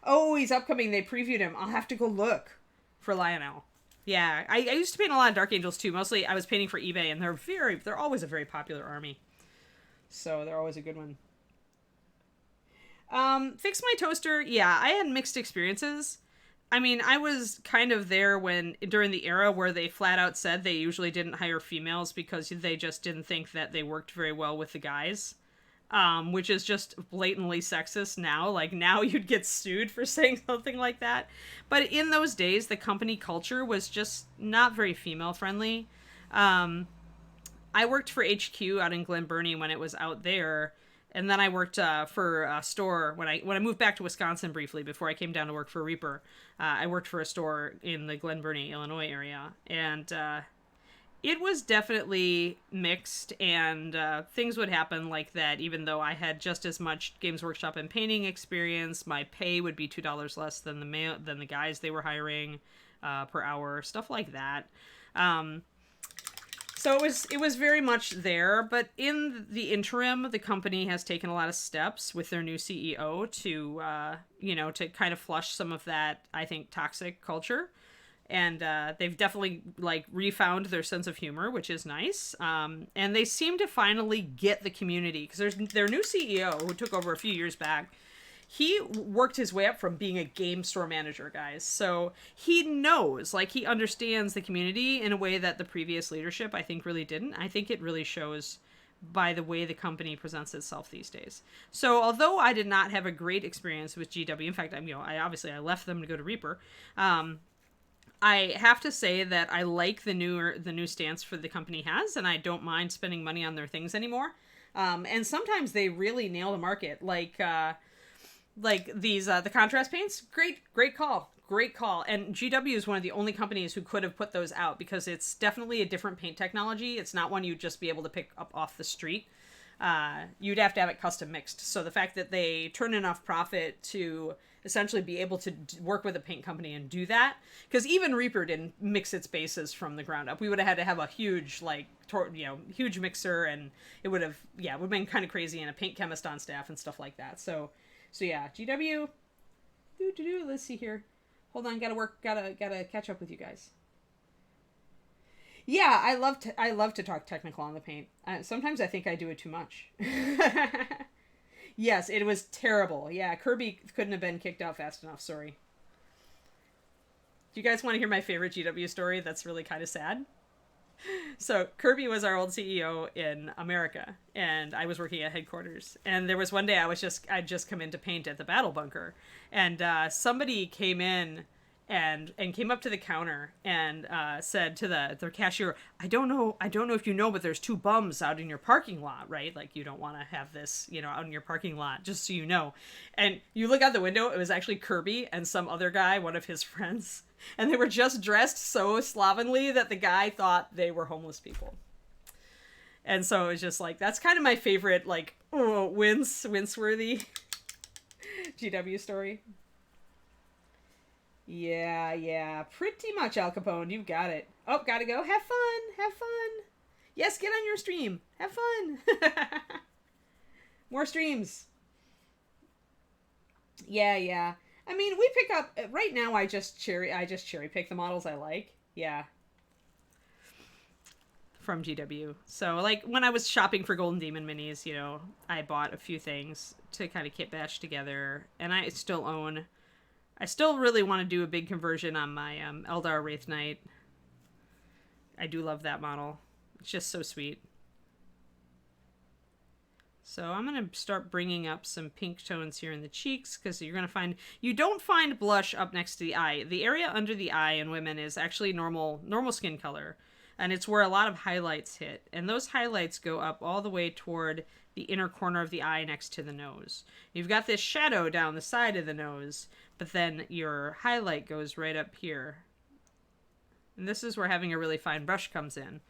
Oh, he's upcoming. They previewed him. I'll have to go look for Lionel. Yeah. I used to paint a lot of Dark Angels too. Mostly I was painting for eBay, and they're always a very popular army. So they're always a good one. Fix my toaster. Yeah, I had mixed experiences. I mean, I was kind of there during the era where they flat out said they usually didn't hire females because they just didn't think that they worked very well with the guys, which is just blatantly sexist now. Like, now you'd get sued for saying something like that. But in those days, the company culture was just not very female friendly. I worked for HQ out in Glen Burnie when it was out there. And then I worked for a store when I moved back to Wisconsin briefly before I came down to work for Reaper. I worked for a store in the Glen Burnie, Illinois area, and it was definitely mixed. And things would happen like that. Even though I had just as much Games Workshop and painting experience, my pay would be $2 less than the guys they were hiring per hour, stuff like that. So it was very much there, but in the interim, the company has taken a lot of steps with their new CEO to kind of flush some of that, I think, toxic culture. And they've definitely refound their sense of humor, which is nice. And they seem to finally get the community, because there's their new CEO who took over a few years back. He worked his way up from being a game store manager, guys. So he knows, he understands the community in a way that the previous leadership, I think, really didn't. I think it really shows by the way the company presents itself these days. So although I did not have a great experience with GW, in fact, I left them to go to Reaper. I have to say that I like the new stance for the company has, and I don't mind spending money on their things anymore. And sometimes they really nail the market, like these the contrast paints. Great call. And GW is one of the only companies who could have put those out, because it's definitely a different paint technology. It's not one you'd just be able to pick up off the street. You'd have to have it custom mixed. So the fact that they turn enough profit to essentially be able to work with a paint company and do that, because even Reaper didn't mix its bases from the ground up. We would have had to have a huge huge mixer, and it would have been kind of crazy, and a paint chemist on staff and stuff like that. So yeah, GW. Let's see here. Hold on, gotta catch up with you guys. Yeah, I love to talk technical on the paint. Sometimes I think I do it too much. Yes, it was terrible. Yeah, Kirby couldn't have been kicked out fast enough. Sorry. Do you guys want to hear my favorite GW story? That's really kind of sad. So Kirby was our old CEO in America, and I was working at headquarters. And there was one day I'd just come in to paint at the battle bunker, and somebody came in and came up to the counter and said to the cashier, I don't know if you know, but there's two bums out in your parking lot, right? Like, you don't want to have this, out in your parking lot, just so you know. And you look out the window, it was actually Kirby and some other guy, one of his friends. And they were just dressed so slovenly that the guy thought they were homeless people. And so it was just like, that's kind of my favorite, like, wince-worthy GW story. Yeah, pretty much, Al Capone. You've got it. Oh, gotta go. Have fun. Yes, get on your stream. Have fun. More streams. Yeah. I mean, we pick up right now. I just cherry pick the models I like. Yeah. From GW. So, like, when I was shopping for Golden Demon minis, I bought a few things to kind of kit bash together, and I still really want to do a big conversion on my Eldar Wraith Knight. I do love that model. It's just so sweet. So I'm going to start bringing up some pink tones here in the cheeks, because you don't find blush up next to the eye. The area under the eye in women is actually normal skin color, and it's where a lot of highlights hit. And those highlights go up all the way toward the inner corner of the eye next to the nose. You've got this shadow down the side of the nose, but then your highlight goes right up here. And this is where having a really fine brush comes in.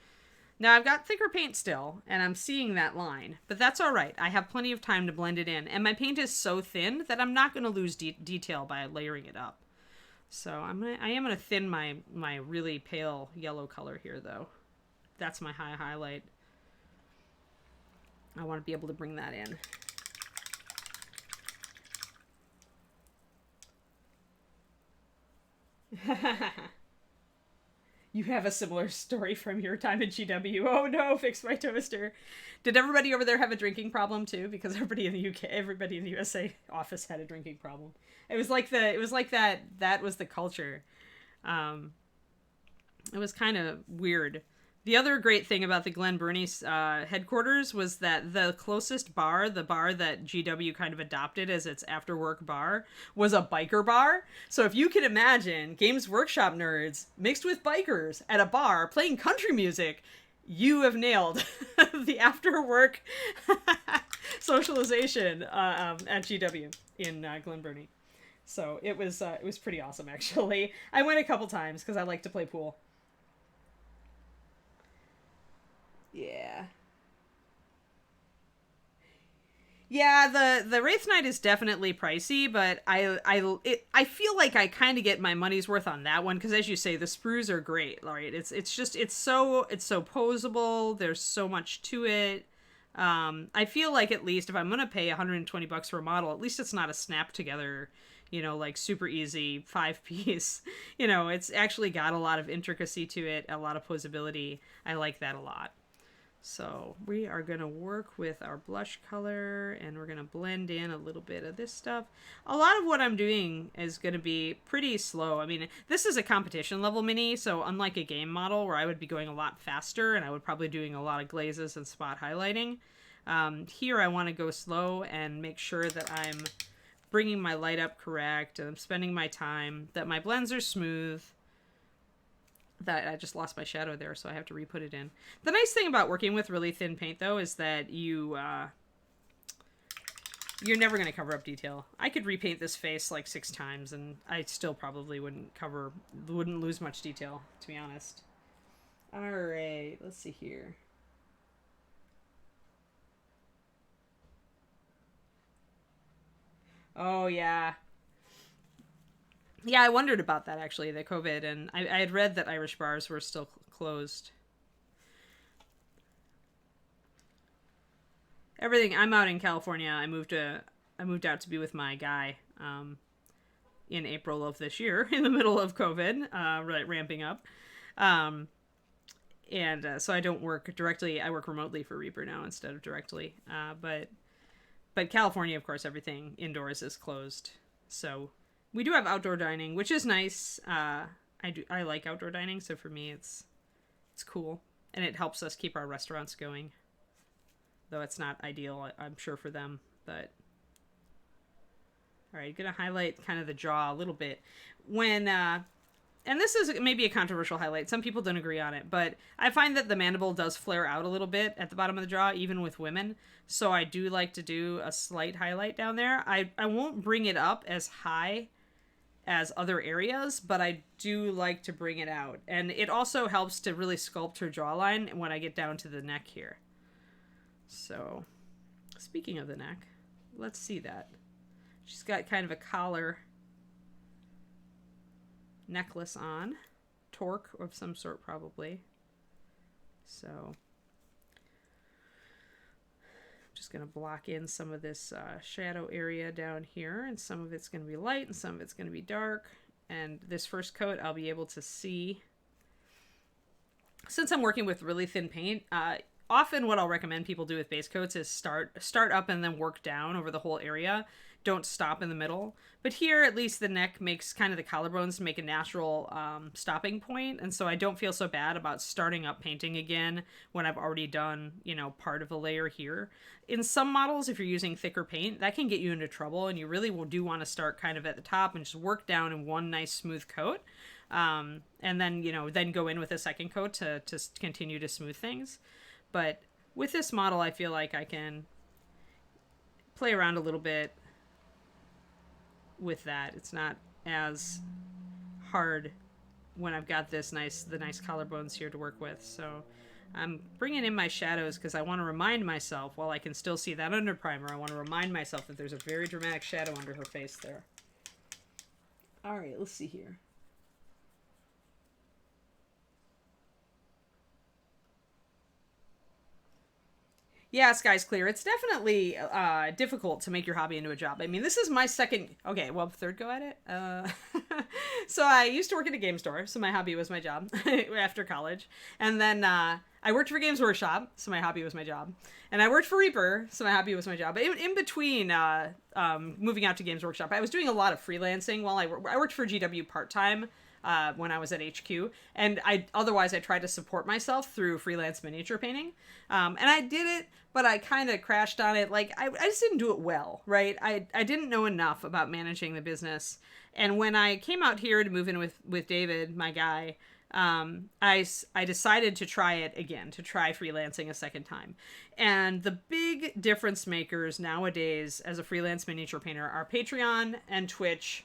Now, I've got thicker paint still, and I'm seeing that line, but that's all right. I have plenty of time to blend it in, and my paint is so thin that I'm not going to lose detail by layering it up. So I am going to thin my really pale yellow color here, though. That's my high highlight. I want to be able to bring that in. You have a similar story from your time at GW. Oh no, fix my toaster. Did everybody over there have a drinking problem too? Because everybody in the UK, everybody in the USA office had a drinking problem. It was like that was the culture. It was kind of weird. The other great thing about the Glen Burnie headquarters was that the closest bar, the bar that GW kind of adopted as its after-work bar, was a biker bar. So if you can imagine Games Workshop nerds mixed with bikers at a bar playing country music, you have nailed the after-work socialization at GW in Glen Burnie. So it was pretty awesome, actually. I went a couple times because I like to play pool. Yeah, the Wraith Knight is definitely pricey, but I feel like I kind of get my money's worth on that one, because as you say, the sprues are great, right? It's so posable. There's so much to it. I feel like at least if I'm gonna pay $120 for a model, at least it's not a snap together, like super easy 5-piece. It's actually got a lot of intricacy to it, a lot of posability. I like that a lot. So we are going to work with our blush color, and we're going to blend in a little bit of this stuff. A lot of what I'm doing is going to be pretty slow. I mean, this is a competition level mini, so unlike a game model where I would be going a lot faster and I would probably doing a lot of glazes and spot highlighting, here I want to go slow and make sure that I'm bringing my light up correct, and I'm spending my time, that my blends are smooth. That I just lost my shadow there, so I have to re-put it in. The nice thing about working with really thin paint, though, is that you're never going to cover up detail. I could repaint this face like 6 times, and I still probably wouldn't lose much detail, to be honest. All right, let's see here. Oh, yeah. Yeah, I wondered about that, actually, the COVID, and I had read that Irish bars were still closed. I'm out in California. I moved out to be with my guy in April of this year, in the middle of COVID, ramping up. So I don't work directly. I work remotely for Reaper now instead of directly. But California, of course, everything indoors is closed. So we do have outdoor dining, which is nice. I like outdoor dining, so for me it's cool, and it helps us keep our restaurants going. Though it's not ideal, I'm sure, for them. But all right, gonna highlight kind of the jaw a little bit when. And this is maybe a controversial highlight. Some people don't agree on it, but I find that the mandible does flare out a little bit at the bottom of the jaw, even with women. So I do like to do a slight highlight down there. I won't bring it up as high as other areas, but I do like to bring it out. And it also helps to really sculpt her jawline when I get down to the neck here. So, speaking of the neck, let's see that. She's got kind of a collar necklace on, torque of some sort probably. So I'm just going to block in some of this shadow area down here, and some of it's going to be light and some of it's going to be dark. And this first coat I'll be able to see. Since I'm working with really thin paint, often what I'll recommend people do with base coats is start up and then work down over the whole area. Don't stop in the middle. But here, at least the neck makes kind of the collarbones make a natural stopping point. And so I don't feel so bad about starting up painting again when I've already done, part of a layer here. In some models, if you're using thicker paint, that can get you into trouble. And you really do want to start kind of at the top and just work down in one nice smooth coat. And then, then go in with a second coat to continue to smooth things. But with this model, I feel like I can play around a little bit with that. It's not as hard when I've got the nice collarbones here to work with. So I'm bringing in my shadows because I want to remind myself, while I can still see that under primer, I want to remind myself that there's a very dramatic shadow under her face there. All right, let's see here. Yeah, sky's clear. It's definitely difficult to make your hobby into a job. I mean, this is my third go at it. So I used to work at a game store, so my hobby was my job after college. And then I worked for Games Workshop, so my hobby was my job. And I worked for Reaper, so my hobby was my job. But in between moving out to Games Workshop, I was doing a lot of freelancing while I worked for GW part-time. When I was at HQ, and otherwise I tried to support myself through freelance miniature painting, and I did it, but I kind of crashed on it. Like I just didn't do it well, right? I didn't know enough about managing the business, and when I came out here to move in with David, my guy, I decided to try it again, to try freelancing a second time. And the big difference makers nowadays as a freelance miniature painter are Patreon and Twitch.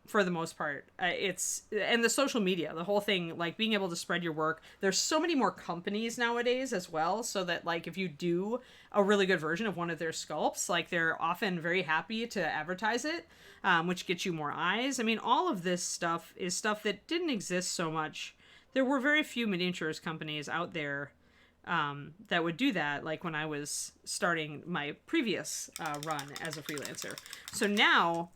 For the most part, and the social media, the whole thing, like being able to spread your work. There's so many more companies nowadays as well, so that like if you do a really good version of one of their sculpts, like they're often very happy to advertise it, which gets you more eyes. I mean, all of this stuff is stuff that didn't exist so much. There were very few miniatures companies out there that would do that, like when I was starting my previous run as a freelancer. So now,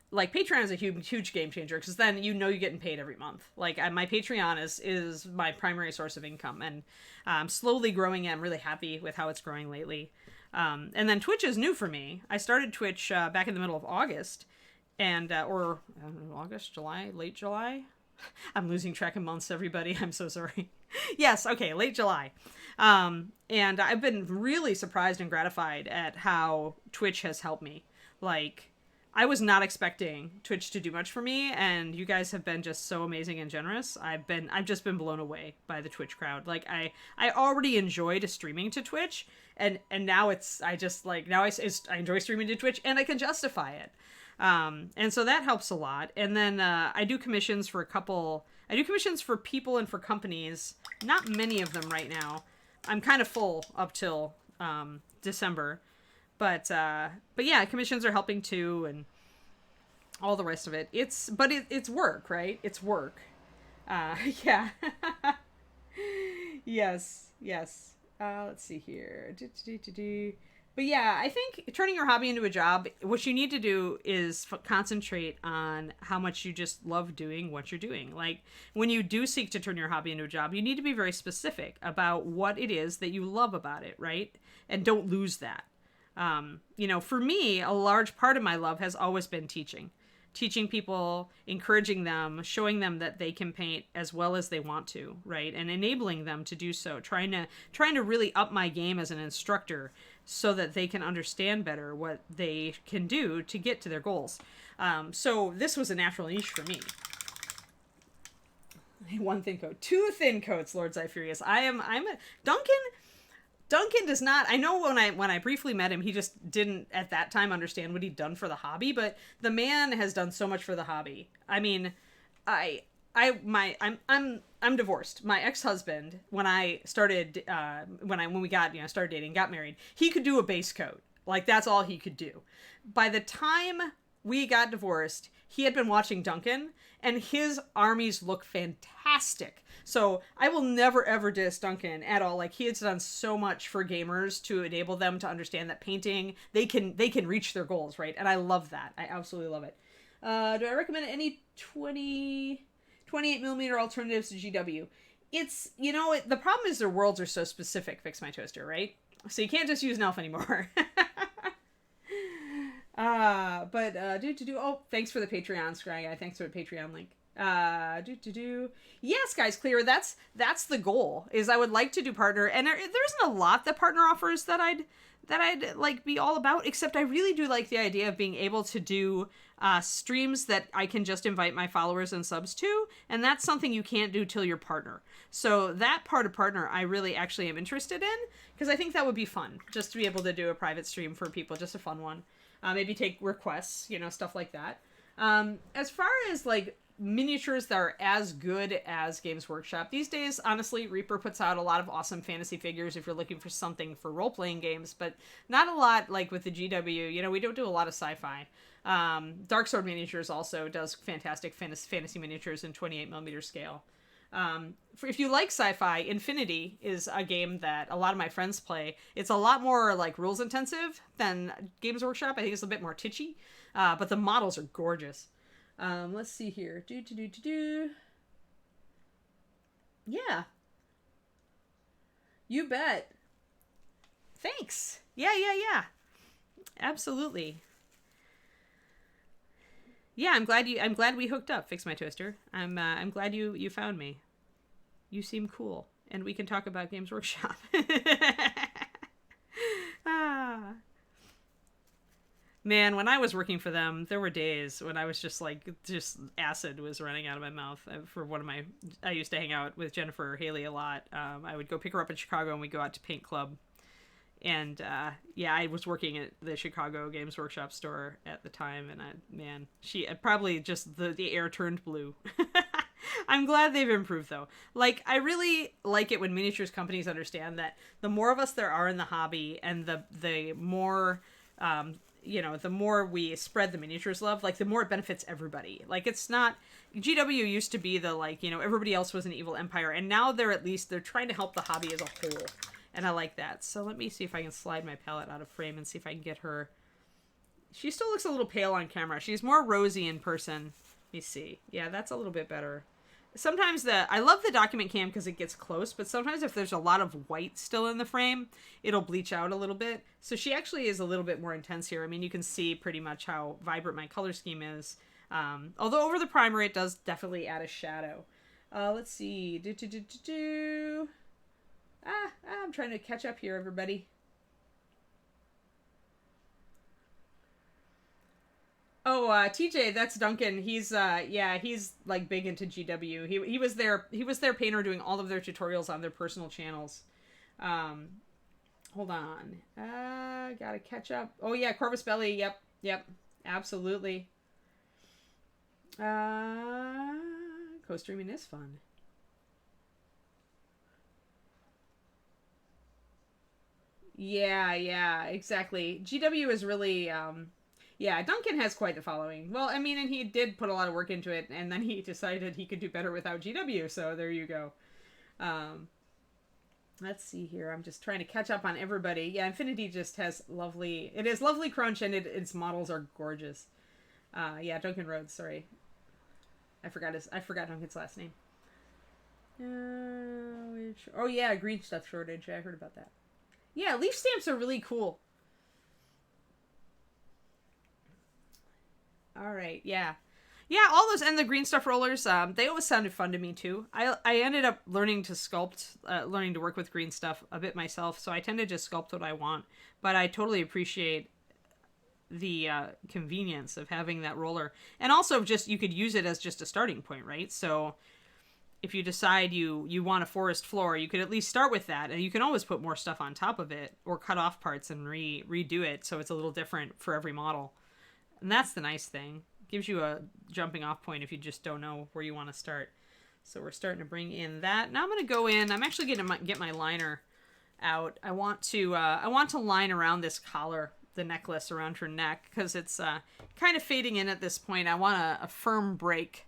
like, Patreon is a huge game changer, because then you're getting paid every month. Like, my Patreon is my primary source of income, and slowly growing it. I'm really happy with how it's growing lately. And then Twitch is new for me. I started Twitch back in the middle of August, and or I don't know, August, July, late July. I'm losing track of months, everybody. I'm so sorry. Yes, okay, late July. And I've been really surprised and gratified at how Twitch has helped me. Like, I was not expecting Twitch to do much for me, and you guys have been just so amazing and generous. I've just been blown away by the Twitch crowd. Like, I already enjoyed streaming to Twitch, and now I enjoy streaming to Twitch, and I can justify it. And so that helps a lot. And then I do commissions for people and for companies. Not many of them right now. I'm kind of full up till December. But yeah, commissions are helping too, and all the rest of it. It's work, right? It's work. Yeah. Yes. Let's see here. But yeah, I think turning your hobby into a job, what you need to do is concentrate on how much you just love doing what you're doing. Like when you do seek to turn your hobby into a job, you need to be very specific about what it is that you love about it, right? And don't lose that. For me, a large part of my love has always been teaching people, encouraging them, showing them that they can paint as well as they want to, right? And enabling them to do so, trying to really up my game as an instructor so that they can understand better what they can do to get to their goals. So this was a natural niche for me. One thin coat, two thin coats, Lord Zyphurius. I'm a Duncan does not. I know when I briefly met him, he just didn't at that time understand what he'd done for the hobby. But the man has done so much for the hobby. I mean, I'm divorced. My ex-husband, when I started, when we got started dating, got married, he could do a base coat. Like that's all he could do. By the time we got divorced, he had been watching Duncan, and his armies look fantastic. So I will never ever diss Duncan at all. Like he has done so much for gamers to enable them to understand that painting, they can reach their goals, right? And I love that. I absolutely love it. Do I recommend any 28 millimeter alternatives to GW? It's, the problem is their worlds are so specific, Fix My Toaster, right? So you can't just use an elf anymore. Oh, thanks for the Patreon, Scry Guy. Thanks for the Patreon link. Yes, guys, clear. That's the goal. Is I would like to do partner, and there isn't a lot that partner offers that I'd like be all about. Except I really do like the idea of being able to do streams that I can just invite my followers and subs to, and that's something you can't do till you're partner. So that part of partner, I really actually am interested in because I think that would be fun, just to be able to do a private stream for people, just a fun one. Maybe take requests, stuff like that. As far as like miniatures that are as good as Games Workshop these days, honestly, Reaper puts out a lot of awesome fantasy figures if you're looking for something for role-playing games, but not a lot like with the GW. We don't do a lot of sci-fi. Dark Sword Miniatures also does fantastic fantasy miniatures in 28 millimeter scale. If you like sci-fi, Infinity is a game that a lot of my friends play. It's a lot more like rules intensive than Games Workshop. I think it's a bit more titchy, but the models are gorgeous. Let's see here. Yeah. You bet. Thanks. Yeah. Absolutely. Yeah, I'm glad we hooked up, Fix My Toaster. I'm glad you found me. You seem cool, and we can talk about Games Workshop. Man, when I was working for them, there were days when I was just acid was running out of my mouth. I used to hang out with Jennifer Haley a lot. I would go pick her up in Chicago, and we'd go out to Paint Club. And I was working at the Chicago Games Workshop store at the time, and she probably just the air turned blue. I'm glad they've improved though. Like I really like it when miniatures companies understand that the more of us there are in the hobby, and the more the more we spread the miniatures love, like the more it benefits everybody. Like it's not GW used to be the everybody else was an evil empire, and now they're trying to help the hobby as a whole. And I like that. So let me see if I can slide my palette out of frame and see if I can get her. She still looks a little pale on camera. She's more rosy in person. Let me see. Yeah, that's a little bit better. Sometimes I love the document cam because it gets close, but sometimes if there's a lot of white still in the frame, it'll bleach out a little bit. So she actually is a little bit more intense here. I mean, you can see pretty much how vibrant my color scheme is. Although over the primer, it does definitely add a shadow. Let's see. I'm trying to catch up here, everybody. Oh, TJ, that's Duncan. He's like big into GW. He was their painter doing all of their tutorials on their personal channels. Hold on. Gotta catch up. Oh yeah, Corvus Belli. Yep. Absolutely. Co-streaming is fun. Yeah, exactly. GW is really, Duncan has quite the following. Well, I mean, and he did put a lot of work into it, and then he decided he could do better without GW, so there you go. Let's see here. I'm just trying to catch up on everybody. Yeah, Infinity just has lovely... It has lovely crunch, and its models are gorgeous. Yeah, Duncan Rhodes, sorry. I forgot Duncan's last name. Oh, yeah, green stuff shortage. I heard about that. Yeah, leaf stamps are really cool. All right, yeah. Yeah, all those, and the green stuff rollers, they always sounded fun to me too. I ended up learning to sculpt, learning to work with green stuff a bit myself, so I tend to just sculpt what I want. But I totally appreciate the convenience of having that roller. And also just, you could use it as just a starting point, right? So if you decide you want a forest floor, you could at least start with that, and you can always put more stuff on top of it, or cut off parts and redo it so it's a little different for every model. And that's the nice thing. Gives you a jumping off point if you just don't know where you want to start. So we're starting to bring in that. Now I'm going to go in. I'm actually going to get my liner out. I want to line around this collar, the necklace around her neck, because it's kind of fading in at this point. I want a firm break.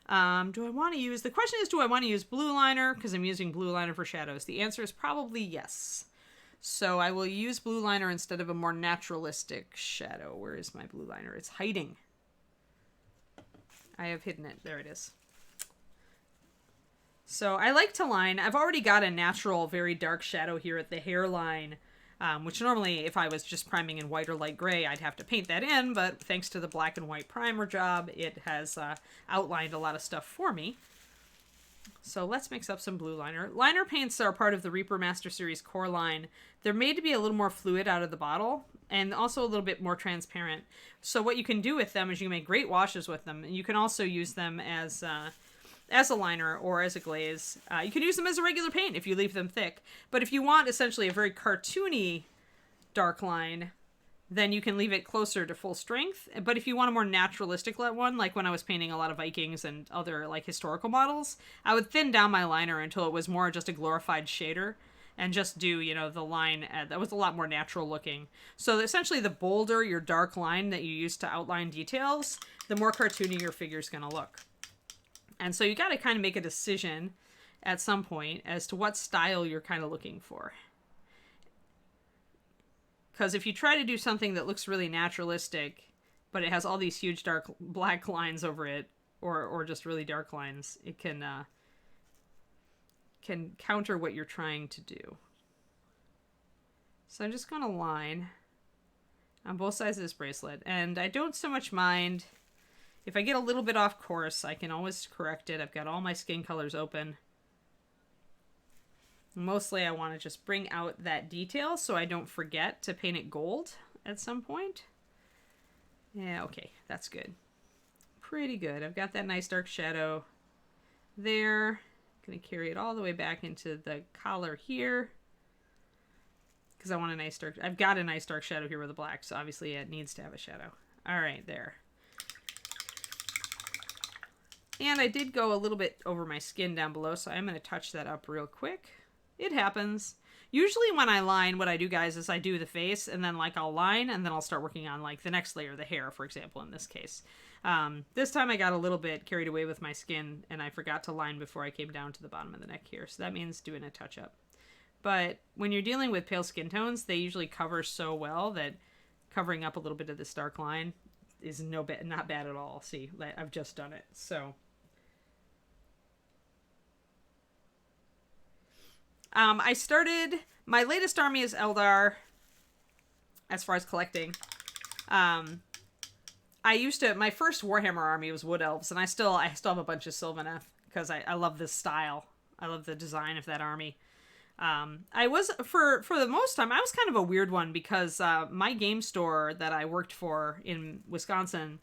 Do I want to use... The question is, do I want to use blue liner? Because I'm using blue liner for shadows. The answer is probably yes. So I will use blue liner instead of a more naturalistic shadow. Where is my blue liner? It's hiding. I have hidden it. There it is. So I like to line. I've already got a natural, very dark shadow here at the hairline, which normally if I was just priming in white or light gray, I'd have to paint that in. But thanks to the black and white primer job, it has outlined a lot of stuff for me. So let's mix up some blue liner. Liner paints are part of the Reaper Master Series core line. They're made to be a little more fluid out of the bottle, and also a little bit more transparent. So what you can do with them is you make great washes with them. And you can also use them as a liner or as a glaze. You can use them as a regular paint if you leave them thick. But if you want essentially a very cartoony dark line, then you can leave it closer to full strength. But if you want a more naturalistic one, like when I was painting a lot of Vikings and other like historical models, I would thin down my liner until it was more just a glorified shader, and just do, you know, the line that was a lot more natural looking. So essentially the bolder your dark line that you use to outline details, the more cartoony your figure's going to look. And so you got to kind of make a decision at some point as to what style you're kind of looking for. Because if you try to do something that looks really naturalistic, but it has all these huge dark black lines over it, or just really dark lines, it can counter what you're trying to do. So I'm just going to line on both sides of this bracelet. And I don't so much mind if I get a little bit off course. I can always correct it. I've got all my skin colors open. Mostly I want to just bring out that detail so I don't forget to paint it gold at some point. Yeah, okay, that's good. Pretty good. I've got that nice dark shadow there. Going to carry it all the way back into the collar here, because I want a nice dark... I've got a nice dark shadow here with the black, so obviously it needs to have a shadow. All right, there. And I did go a little bit over my skin down below, so I'm going to touch that up real quick. It happens. Usually when I line, what I do, guys, is I do the face, and then like I'll line, and then I'll start working on like the next layer, the hair, for example, in this case. This time I got a little bit carried away with my skin, and I forgot to line before I came down to the bottom of the neck here. So that means doing a touch-up. But when you're dealing with pale skin tones, they usually cover so well that covering up a little bit of this dark line is not bad at all. See, I've just done it. So I started, my latest army is Eldar, as far as collecting. My first Warhammer army was Wood Elves, and I still have a bunch of Sylvaneth, because I love this style. I love the design of that army. I was, for the most time, I was kind of a weird one, because my game store that I worked for in Wisconsin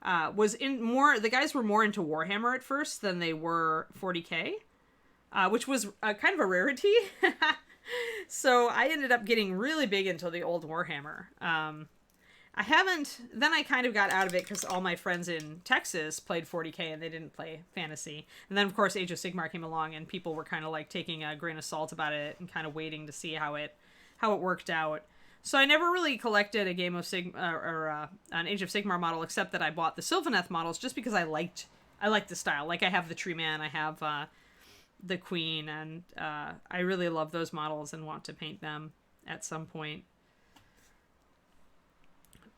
was the guys were more into Warhammer at first than they were 40K. Which was kind of a rarity. So I ended up getting really big into the old Warhammer. Then I kind of got out of it because all my friends in Texas played 40K and they didn't play fantasy. And then, of course, Age of Sigmar came along and people were kind of like taking a grain of salt about it and kind of waiting to see how it worked out. So I never really collected a game of an Age of Sigmar model, except that I bought the Sylvaneth models just because I liked the style. Like I have the Tree Man, I have the queen, and I really love those models and want to paint them at some point.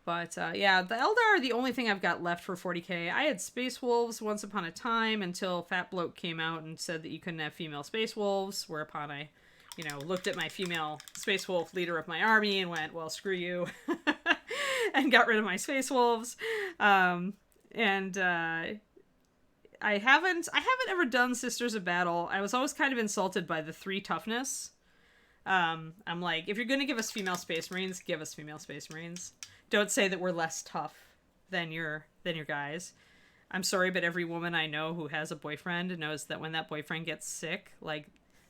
But yeah, the Eldar are the only thing I've got left for 40k. I had Space Wolves once upon a time until Fat Bloke came out and said that you couldn't have female Space Wolves, whereupon I, looked at my female Space Wolf leader of my army and went, well, screw you, and got rid of my Space Wolves. I haven't ever done Sisters of Battle. I was always kind of insulted by the 3 toughness. I'm like, if you're going to give us female Space Marines, give us female Space Marines. Don't say that we're less tough than your guys. I'm sorry, but every woman I know who has a boyfriend knows that when that boyfriend gets sick, like,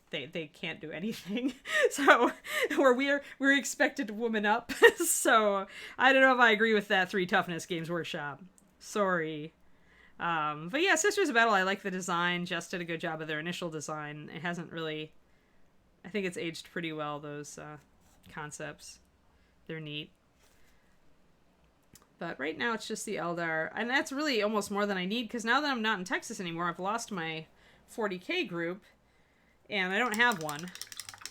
they can't do anything. So we're expected to woman up. So I don't know if I agree with that 3 toughness Games Workshop. Sorry. But yeah, Sisters of Battle, I like the design. Just did a good job of their initial design. It hasn't really... I think it's aged pretty well, those concepts. They're neat. But right now it's just the Eldar. And that's really almost more than I need, because now that I'm not in Texas anymore, I've lost my 40k group. And I don't have one.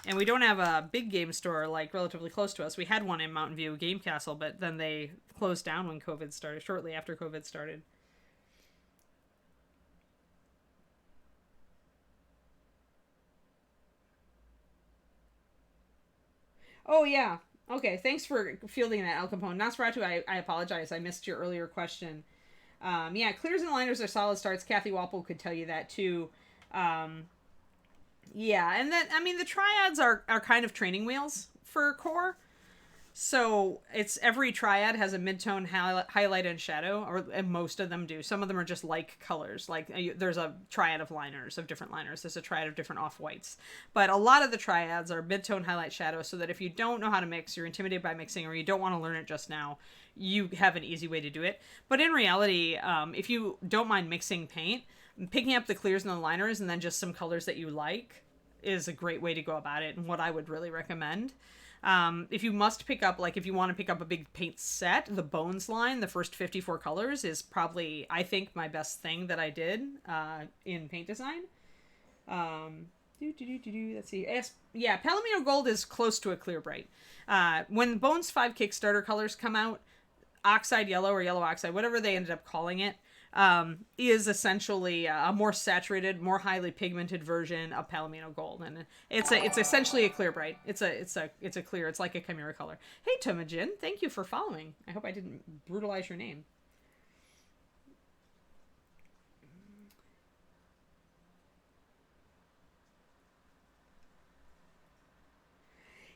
And we don't have a big game store, like, relatively close to us. We had one in Mountain View Game Castle, but then they closed down when COVID started, shortly after COVID started. Oh, yeah. Okay, thanks for fielding that, El Capone. Nosferatu, I apologize. I missed your earlier question. Yeah, clears and liners are solid starts. Kathy Walpole could tell you that, too. Yeah, and then, I mean, the triads are kind of training wheels for core. So it's every triad has a mid-tone highlight and shadow, and most of them do. Some of them are just like colors. Like there's a triad of liners, of different liners. There's a triad of different off-whites. But a lot of the triads are mid-tone highlight shadow, so that if you don't know how to mix, you're intimidated by mixing, or you don't want to learn it just now, you have an easy way to do it. But in reality, if you don't mind mixing paint, picking up the clears and the liners and then just some colors that you like is a great way to go about it, and what I would really recommend. If you must pick up, like if you want to pick up a big paint set, the Bones line, the first 54 colors, is probably, I think, my best thing that I did in paint design. Let's see. Yeah, Palomino Gold is close to a clear bright. When Bones 5 Kickstarter colors come out, Oxide Yellow or Yellow Oxide, whatever they ended up calling it, is essentially a more saturated, more highly pigmented version of Palomino Gold, and it's essentially a clear bright. It's a clear. It's like a Chimera color. Hey, Tomajin, thank you for following. I hope I didn't brutalize your name.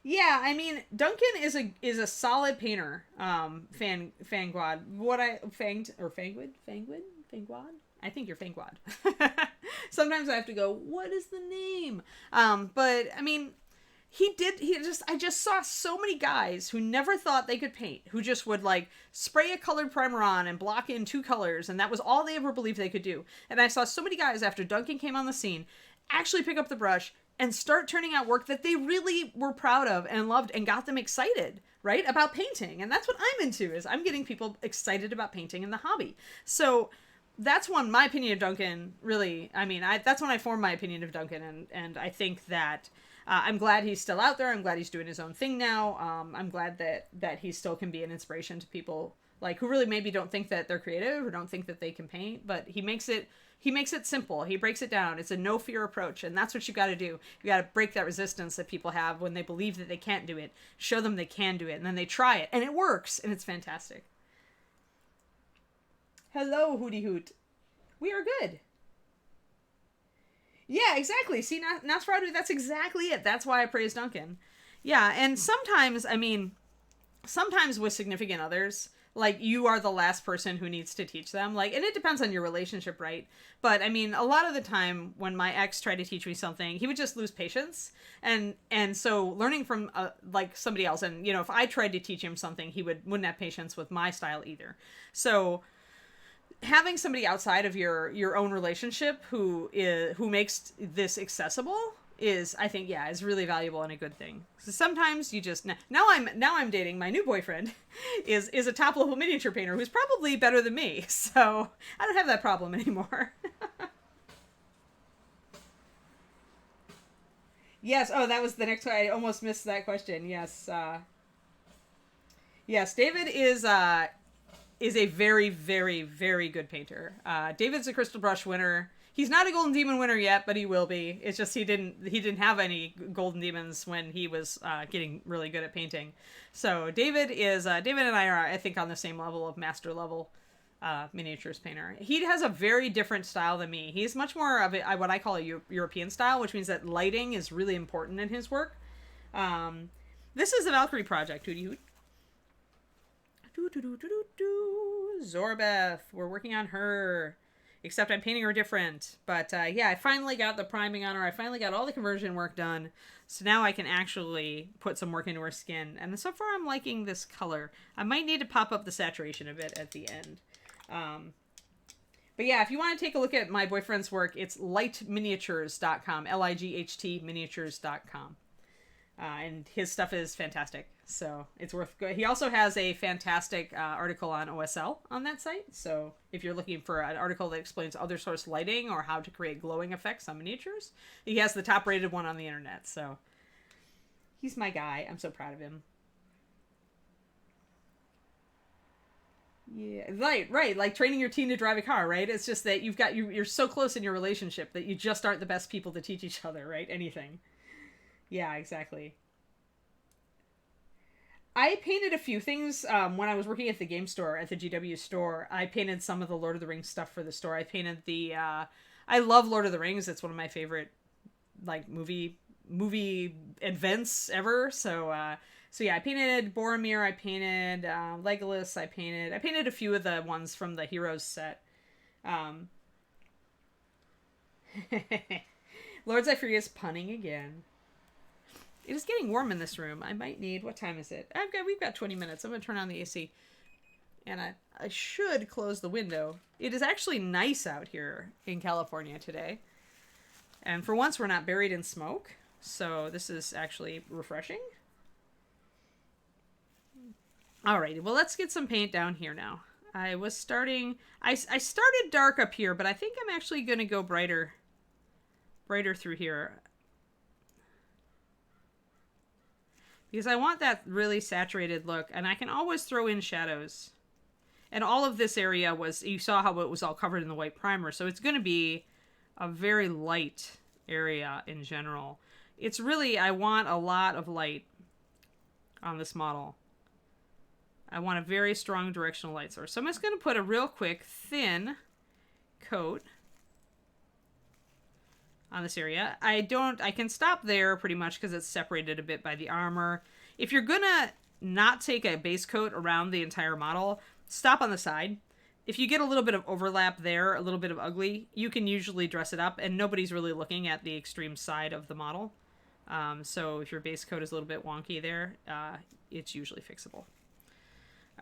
Yeah, I mean, Duncan is a solid painter. Fangwad. Fangwad? I think you're Fangwad. Sometimes I have to go, what is the name? But I mean, I just saw so many guys who never thought they could paint, who just would like spray a colored primer on and block in 2 colors, and that was all they ever believed they could do. And I saw so many guys after Duncan came on the scene actually pick up the brush and start turning out work that they really were proud of and loved and got them excited, right, about painting. And that's what I'm into, is I'm getting people excited about painting in the hobby. So that's when my opinion of Duncan really, I mean, that's when I formed my opinion of Duncan. And I think that I'm glad he's still out there. I'm glad he's doing his own thing now. I'm glad that he still can be an inspiration to people like who really maybe don't think that they're creative or don't think that they can paint, but he makes it simple. He breaks it down. It's a no fear approach. And that's what you got to do. You got to break that resistance that people have when they believe that they can't do it. Show them they can do it. And then they try it and it works. And it's fantastic. Hello, Hootie Hoot. We are good. Yeah, exactly. See, Nosferatu, that's exactly it. That's why I praise Duncan. Yeah. And sometimes with significant others, like, you are the last person who needs to teach them. Like, and it depends on your relationship, right? But, I mean, a lot of the time when my ex tried to teach me something, he would just lose patience. And so learning from, like, somebody else, and, if I tried to teach him something, he wouldn't have patience with my style either. So having somebody outside of your own relationship who makes this accessible is, I think, is really valuable and a good thing. So sometimes you just, now I'm dating my new boyfriend is a top level miniature painter who's probably better than me. So I don't have that problem anymore. Yes. Oh, that was the next one. I almost missed that question. Yes. Yes, David is a very, very, very good painter. David's a Crystal Brush winner. He's not a Golden Demon winner yet, but he will be. It's just he didn't have any Golden Demons when he was getting really good at painting. So David and I are, I think, on the same level of master level miniatures painter. He has a very different style than me. He's much more of what I call a European style, which means that lighting is really important in his work. This is the Valkyrie project. Hooty hoot. Zorbeth. We're working on her. Except I'm painting her different. But yeah, I finally got the priming on her. I finally got all the conversion work done. So now I can actually put some work into her skin. And so far I'm liking this color. I might need to pop up the saturation a bit at the end. But yeah, if you want to take a look at my boyfriend's work, it's lightminiatures.com. L-I-G-H-T miniatures.com. And his stuff is fantastic, so it's worth going. He also has a fantastic article on OSL on that site, so if you're looking for an article that explains other source lighting or how to create glowing effects on miniatures, he has the top rated one on the internet, so he's my guy. I'm so proud of him. Yeah, right, like training your teen to drive a car, right? It's just that you're so close in your relationship that you just aren't the best people to teach each other, right? Anything. Yeah, exactly. I painted a few things when I was working at the game store, at the GW store. I painted some of the Lord of the Rings stuff for the store. I painted I love Lord of the Rings. It's one of my favorite, like, movie events ever. So yeah, I painted Boromir. I painted Legolas. I painted a few of the ones from the Heroes set. Lord Zyphria's punning again. It is getting warm in this room. I might need... What time is it? We've got 20 minutes. I'm going to turn on the AC. And I should close the window. It is actually nice out here in California today. And for once, we're not buried in smoke. So this is actually refreshing. Alrighty. Well, let's get some paint down here now. I started dark up here, but I think I'm actually going to go brighter through here. Because I want that really saturated look, and I can always throw in shadows. And all of this area you saw how it was all covered in the white primer, so it's going to be a very light area in general. It's really, I want a lot of light on this model. I want a very strong directional light source. So I'm just going to put a real quick, thin coat on this area. I can stop there pretty much because it's separated a bit by the armor. If you're gonna not take a base coat around the entire model, stop on the side. If you get a little bit of overlap there, a little bit of ugly, you can usually dress it up and nobody's really looking at the extreme side of the model. So if your base coat is a little bit wonky there, it's usually fixable.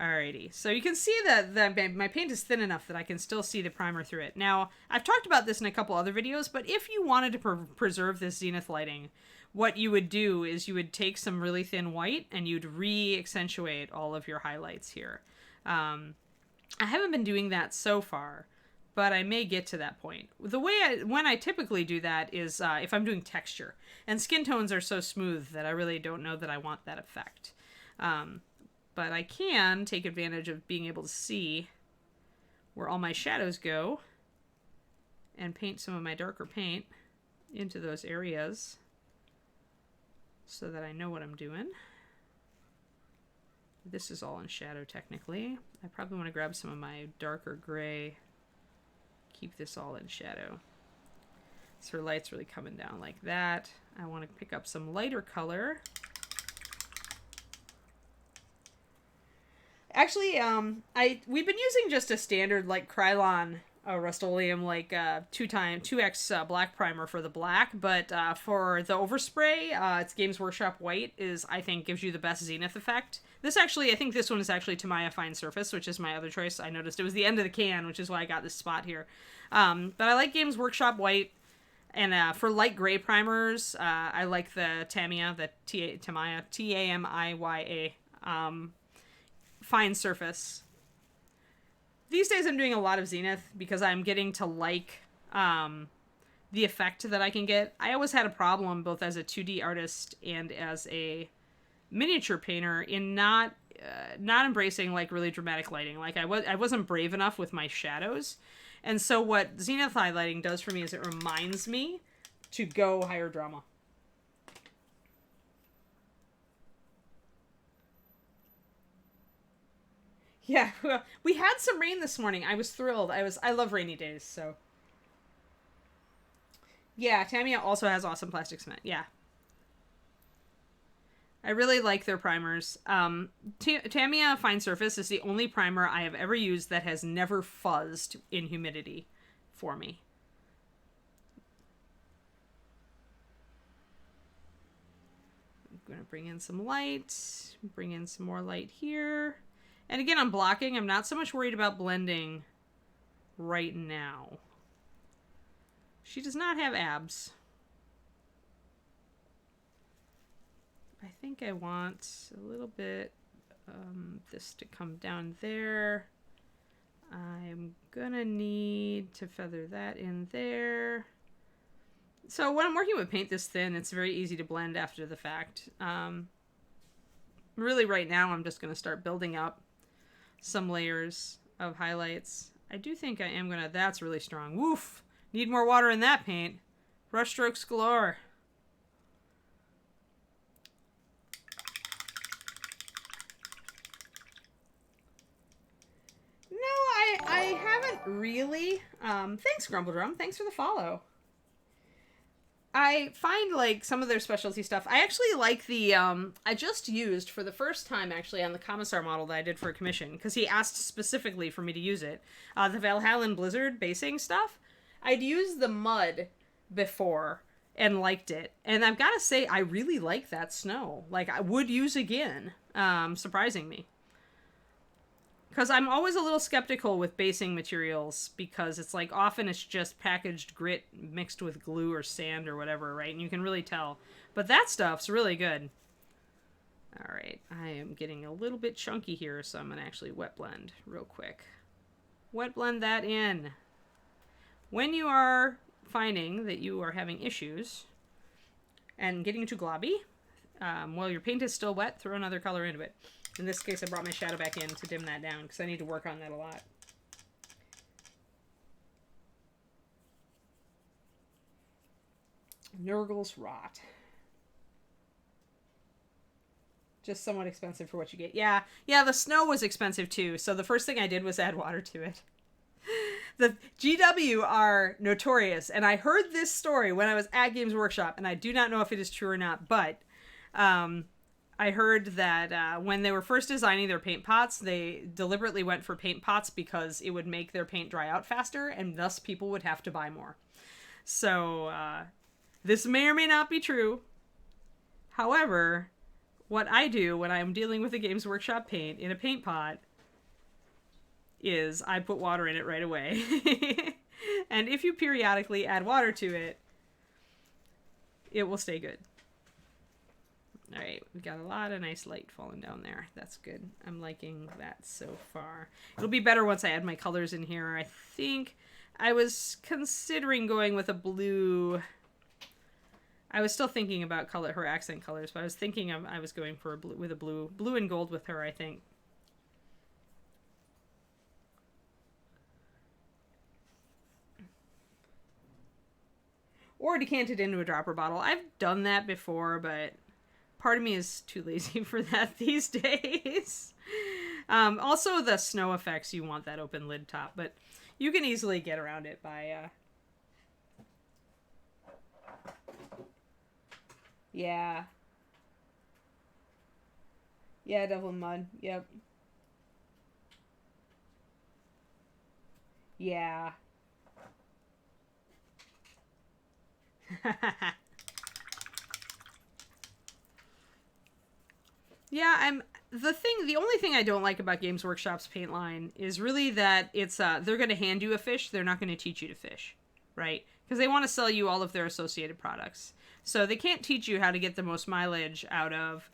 Alrighty, so you can see that my paint is thin enough that I can still see the primer through it. Now, I've talked about this in a couple other videos, but if you wanted to preserve this zenith lighting, what you would do is you would take some really thin white and you'd re-accentuate all of your highlights here. I haven't been doing that so far, but I may get to that point. When I typically do that is if I'm doing texture, and skin tones are so smooth that I really don't know that I want that effect. But I can take advantage of being able to see where all my shadows go and paint some of my darker paint into those areas so that I know what I'm doing. This is all in shadow technically. I probably want to grab some of my darker gray, keep this all in shadow. So her light's really coming down like that. I want to pick up some lighter color. Actually, we've been using just a standard like Krylon Rust-Oleum 2x black primer for the black, but for the overspray, it's Games Workshop White gives you the best zenith effect. I think this one is actually Tamiya Fine Surface, which is my other choice. I noticed it was the end of the can, which is why I got this spot here. But I like Games Workshop White, and for light gray primers, I like the Tamiya, Tamiya, T-A-M-I-Y-A, Fine Surface. These days I'm doing a lot of zenith because I'm getting to like the effect that I can get. I always had a problem, both as a 2D artist and as a miniature painter, in not embracing like really dramatic lighting. Like I wasn't brave enough with my shadows. And so what zenith highlighting does for me is it reminds me to go higher drama. Yeah, we had some rain this morning. I was thrilled. I love rainy days, so. Yeah, Tamiya also has awesome plastic cement. Yeah. I really like their primers. Tamiya Fine Surface is the only primer I have ever used that has never fuzzed in humidity for me. I'm going to bring in some light, bring in some more light here. And again, I'm blocking. I'm not so much worried about blending right now. She does not have abs. I think I want a little bit this to come down there. I'm gonna need to feather that in there. So when I'm working with paint this thin, it's very easy to blend after the fact. Really right now I'm just gonna start building up some layers of highlights. I do think I am gonna, that's really strong. Woof! Need more water in that paint. Brush strokes galore. I haven't really. Thanks, Grumbledrum. Thanks for the follow. I find, like, some of their specialty stuff. I actually like the, I just used, for the first time, actually, on the Commissar model that I did for a commission, because he asked specifically for me to use it, the Valhalla Blizzard basing stuff. I'd used the mud before and liked it. And I've got to say, I really like that snow. Like, I would use again, surprising me. Because I'm always a little skeptical with basing materials, because it's like often it's just packaged grit mixed with glue or sand or whatever, right? And you can really tell. But that stuff's really good. All right, I am getting a little bit chunky here, so I'm going to actually wet blend real quick. Wet blend that in. When you are finding that you are having issues and getting too globby, while your paint is still wet, throw another color into it. In this case, I brought my shadow back in to dim that down, because I need to work on that a lot. Nurgle's Rot. Just somewhat expensive for what you get. Yeah, the snow was expensive too, so the first thing I did was add water to it. The GW are notorious, and I heard this story when I was at Games Workshop, and I do not know if it is true or not, but I heard that when they were first designing their paint pots, they deliberately went for paint pots because it would make their paint dry out faster, and thus people would have to buy more. So this may or may not be true. However, what I do when I'm dealing with a Games Workshop paint in a paint pot is I put water in it right away. And if you periodically add water to it, it will stay good. All right, we got a lot of nice light falling down there. That's good. I'm liking that so far. It'll be better once I add my colors in here. I think I was considering going with a blue. I was still thinking about her accent colors, but I was thinking I was going for a blue and gold with her, I think. Or decant it into a dropper bottle. I've done that before, but part of me is too lazy for that these days. Also, the snow effects, you want that open lid top, but you can easily get around it by... Yeah. Yeah, Devil in Mud. Yep. Yeah. Yeah, the only thing I don't like about Games Workshop's paint line is really that it's they're going to hand you a fish, they're not going to teach you to fish, right? Because they want to sell you all of their associated products. So they can't teach you how to get the most mileage out of,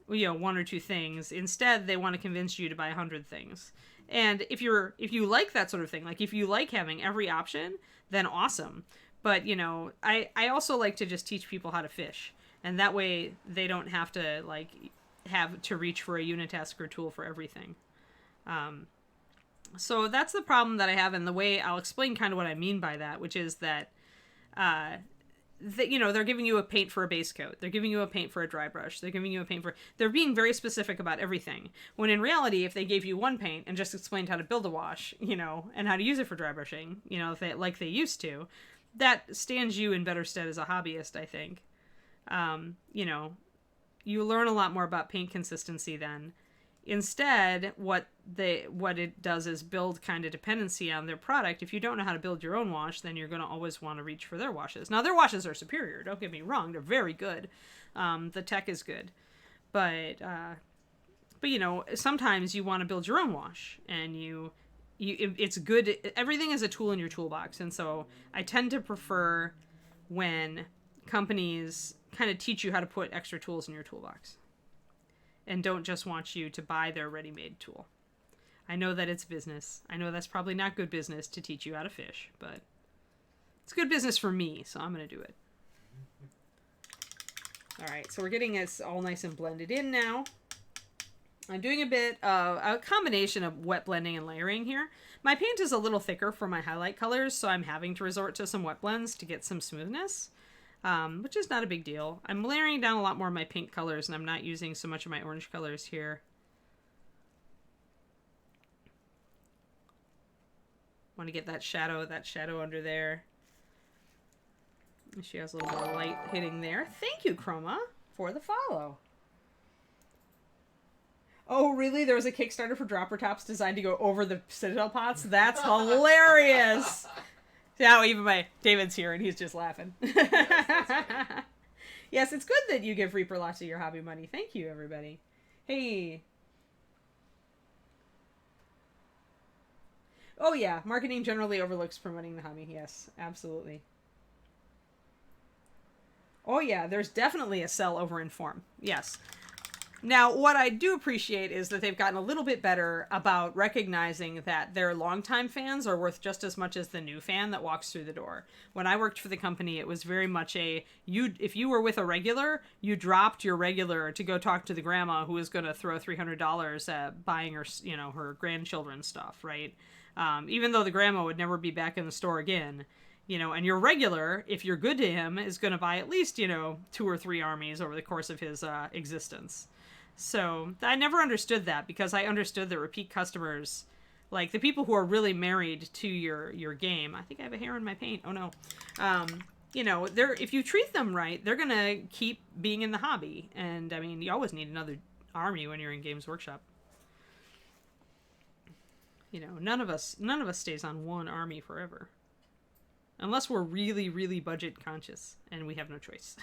one or two things. Instead, they want to convince you to buy 100 things. And if you like that sort of thing, like if you like having every option, then awesome. But, you know, I also like to just teach people how to fish. And that way they don't have to, like, have to reach for a unitask or tool for everything. So that's the problem that I have, and the way I'll explain kind of what I mean by that, which is that, you know, they're giving you a paint for a base coat. They're giving you a paint for a dry brush. They're giving you a paint for... They're being very specific about everything. When in reality, if they gave you one paint and just explained how to build a wash, you know, and how to use it for dry brushing, you know, like they used to, that stands you in better stead as a hobbyist, I think. You know, you learn a lot more about paint consistency then. Instead, what it does is build kind of dependency on their product. If you don't know how to build your own wash, then you're going to always want to reach for their washes. Now, their washes are superior. Don't get me wrong; they're very good. The tech is good, but you know, sometimes you want to build your own wash, and it's good. Everything is a tool in your toolbox, and so I tend to prefer when companies kind of teach you how to put extra tools in your toolbox and don't just want you to buy their ready-made tool. I know that it's business. I know that's probably not good business to teach you how to fish, but it's good business for me, so I'm going to do it. All right, so we're getting this all nice and blended in now. I'm doing a bit of a combination of wet blending and layering here. My paint is a little thicker for my highlight colors, so I'm having to resort to some wet blends to get some smoothness. Which is not a big deal. I'm layering down a lot more of my pink colors, and I'm not using so much of my orange colors here. Want to get that shadow under there. She has a little more light hitting there. Thank you, Chroma, for the follow. Oh, really? There was a Kickstarter for dropper tops designed to go over the Citadel pots? That's hilarious! Now even David's here and he's just laughing. Yes, it's good that you give Reaper lots of your hobby money. Thank you, everybody. Hey. Oh yeah, marketing generally overlooks promoting the hobby. Yes, absolutely. Oh yeah, there's definitely a sell over in form. Yes. Now, what I do appreciate is that they've gotten a little bit better about recognizing that their longtime fans are worth just as much as the new fan that walks through the door. When I worked for the company, it was very much if you were with a regular, you dropped your regular to go talk to the grandma who was going to throw $300 at buying her, you know, her grandchildren's stuff, right? Even though the grandma would never be back in the store again, you know, and your regular, if you're good to him, is going to buy at least, you know, 2 or 3 armies over the course of his existence. So I never understood that, because I understood that repeat customers, like the people who are really married to your game. I think I have a hair in my paint. Oh no. You know, if you treat them right, they're going to keep being in the hobby. And I mean, you always need another army when you're in Games Workshop. You know, none of us stays on one army forever. Unless we're really, really budget conscious and we have no choice.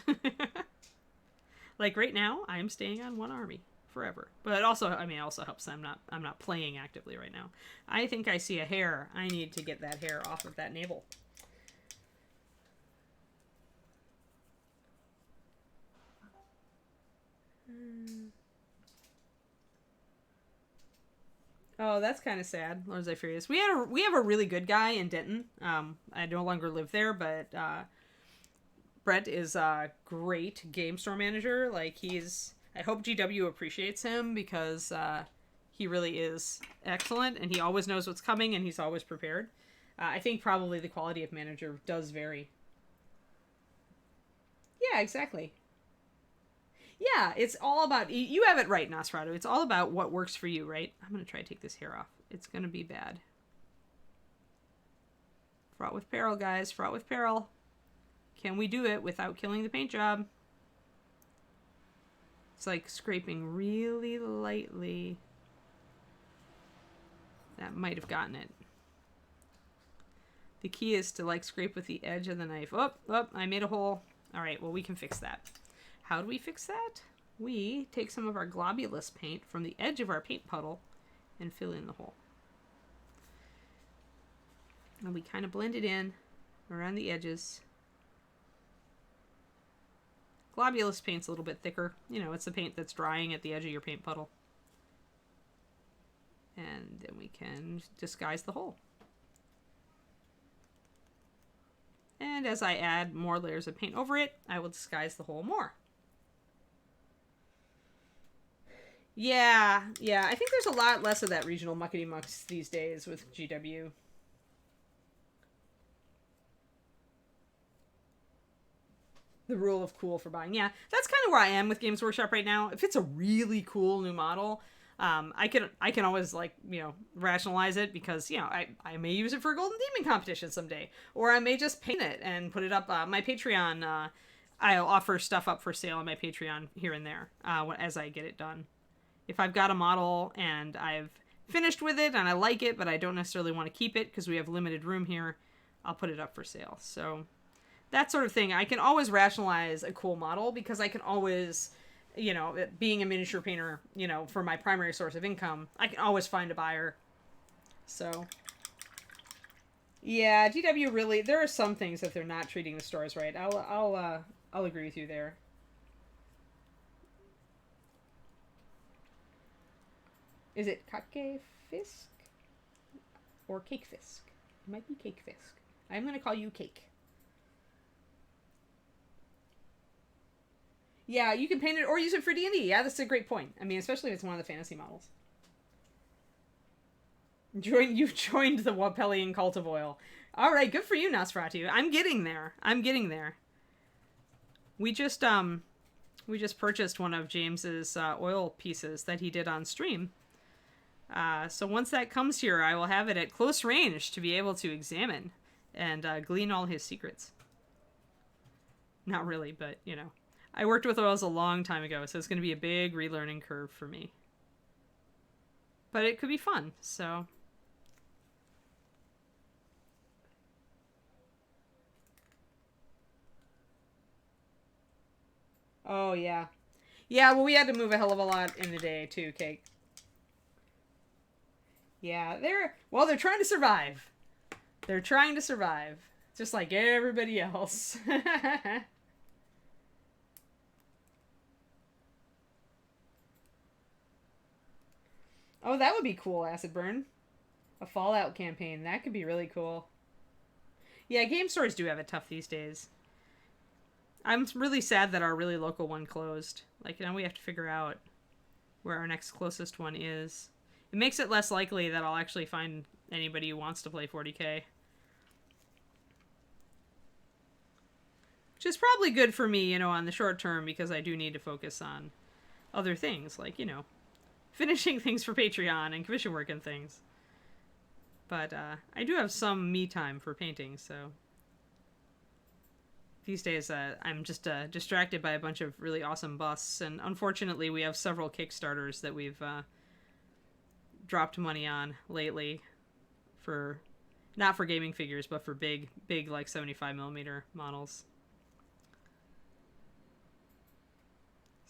Like right now, I'm staying on one army forever. But also, I mean, it also helps that I'm not playing actively right now. I think I see a hair. I need to get that hair off of that navel. Oh, that's kind of sad. Lord Furious. We have a really good guy in Denton. I no longer live there, but Brett is a great game store manager. Like I hope GW appreciates him, because he really is excellent, and he always knows what's coming, and he's always prepared. I think probably the quality of manager does vary. Yeah, exactly. Yeah, it's all about... You have it right, Nosferatu. It's all about what works for you, right? I'm going to try to take this hair off. It's going to be bad. Fraught with peril, guys. Fraught with peril. Can we do it without killing the paint job? It's like scraping really lightly. That might have gotten it. The key is to like scrape with the edge of the knife. Oh, I made a hole. All right, well, we can fix that. How do we fix that? We take some of our globulous paint from the edge of our paint puddle and fill in the hole. And we kind of blend it in around the edges. Globulous paint's a little bit thicker. You know, it's the paint that's drying at the edge of your paint puddle. And then we can disguise the hole. And and as I add more layers of paint over it, I will disguise the hole more. Yeah, I think there's a lot less of that regional muckety mucks these days with GW. The rule of cool for buying. Yeah, that's kind of where I am with Games Workshop right now. If it's a really cool new model, I can always, like, you know, rationalize it because, you know, I may use it for a Golden Demon competition someday, or I may just paint it and put it up. My Patreon, I'll offer stuff up for sale on my Patreon here and there as I get it done. If I've got a model and I've finished with it and I like it, but I don't necessarily want to keep it because we have limited room here, I'll put it up for sale. So that sort of thing. I can always rationalize a cool model because I can always, you know, being a miniature painter, you know, for my primary source of income, I can always find a buyer. So yeah, GW really, there are some things that they're not treating the stores right. I'll agree with you there. Is it Kake Fisk? Or Cake Fisk? It might be Cake Fisk. I'm going to call you Cake. Yeah, you can paint it or use it for D&D. Yeah, that's a great point. I mean, especially if it's one of the fantasy models. You've joined the Wapellian Cult of Oil. Alright, good for you, Nosferatu. I'm getting there. We just purchased one of James's oil pieces that he did on stream. So once that comes here, I will have it at close range to be able to examine and glean all his secrets. Not really, but, you know. I worked with oils a long time ago, so it's going to be a big relearning curve for me. But it could be fun, so... Oh, yeah. Yeah, well, we had to move a hell of a lot in the day, too, Cake. Yeah, they're trying to survive. They're trying to survive. Just like everybody else. Oh, that would be cool, Acid Burn. A Fallout campaign. That could be really cool. Yeah, game stores do have it tough these days. I'm really sad that our really local one closed. Like, now we have to figure out where our next closest one is. It makes it less likely that I'll actually find anybody who wants to play 40k. Which is probably good for me, you know, on the short term, because I do need to focus on other things, like, you know, finishing things for Patreon and commission work and things. But I do have some me time for painting, so... These days, I'm just distracted by a bunch of really awesome busts, and unfortunately we have several Kickstarters that we've dropped money on lately for, not for gaming figures, but for big, like 75mm models.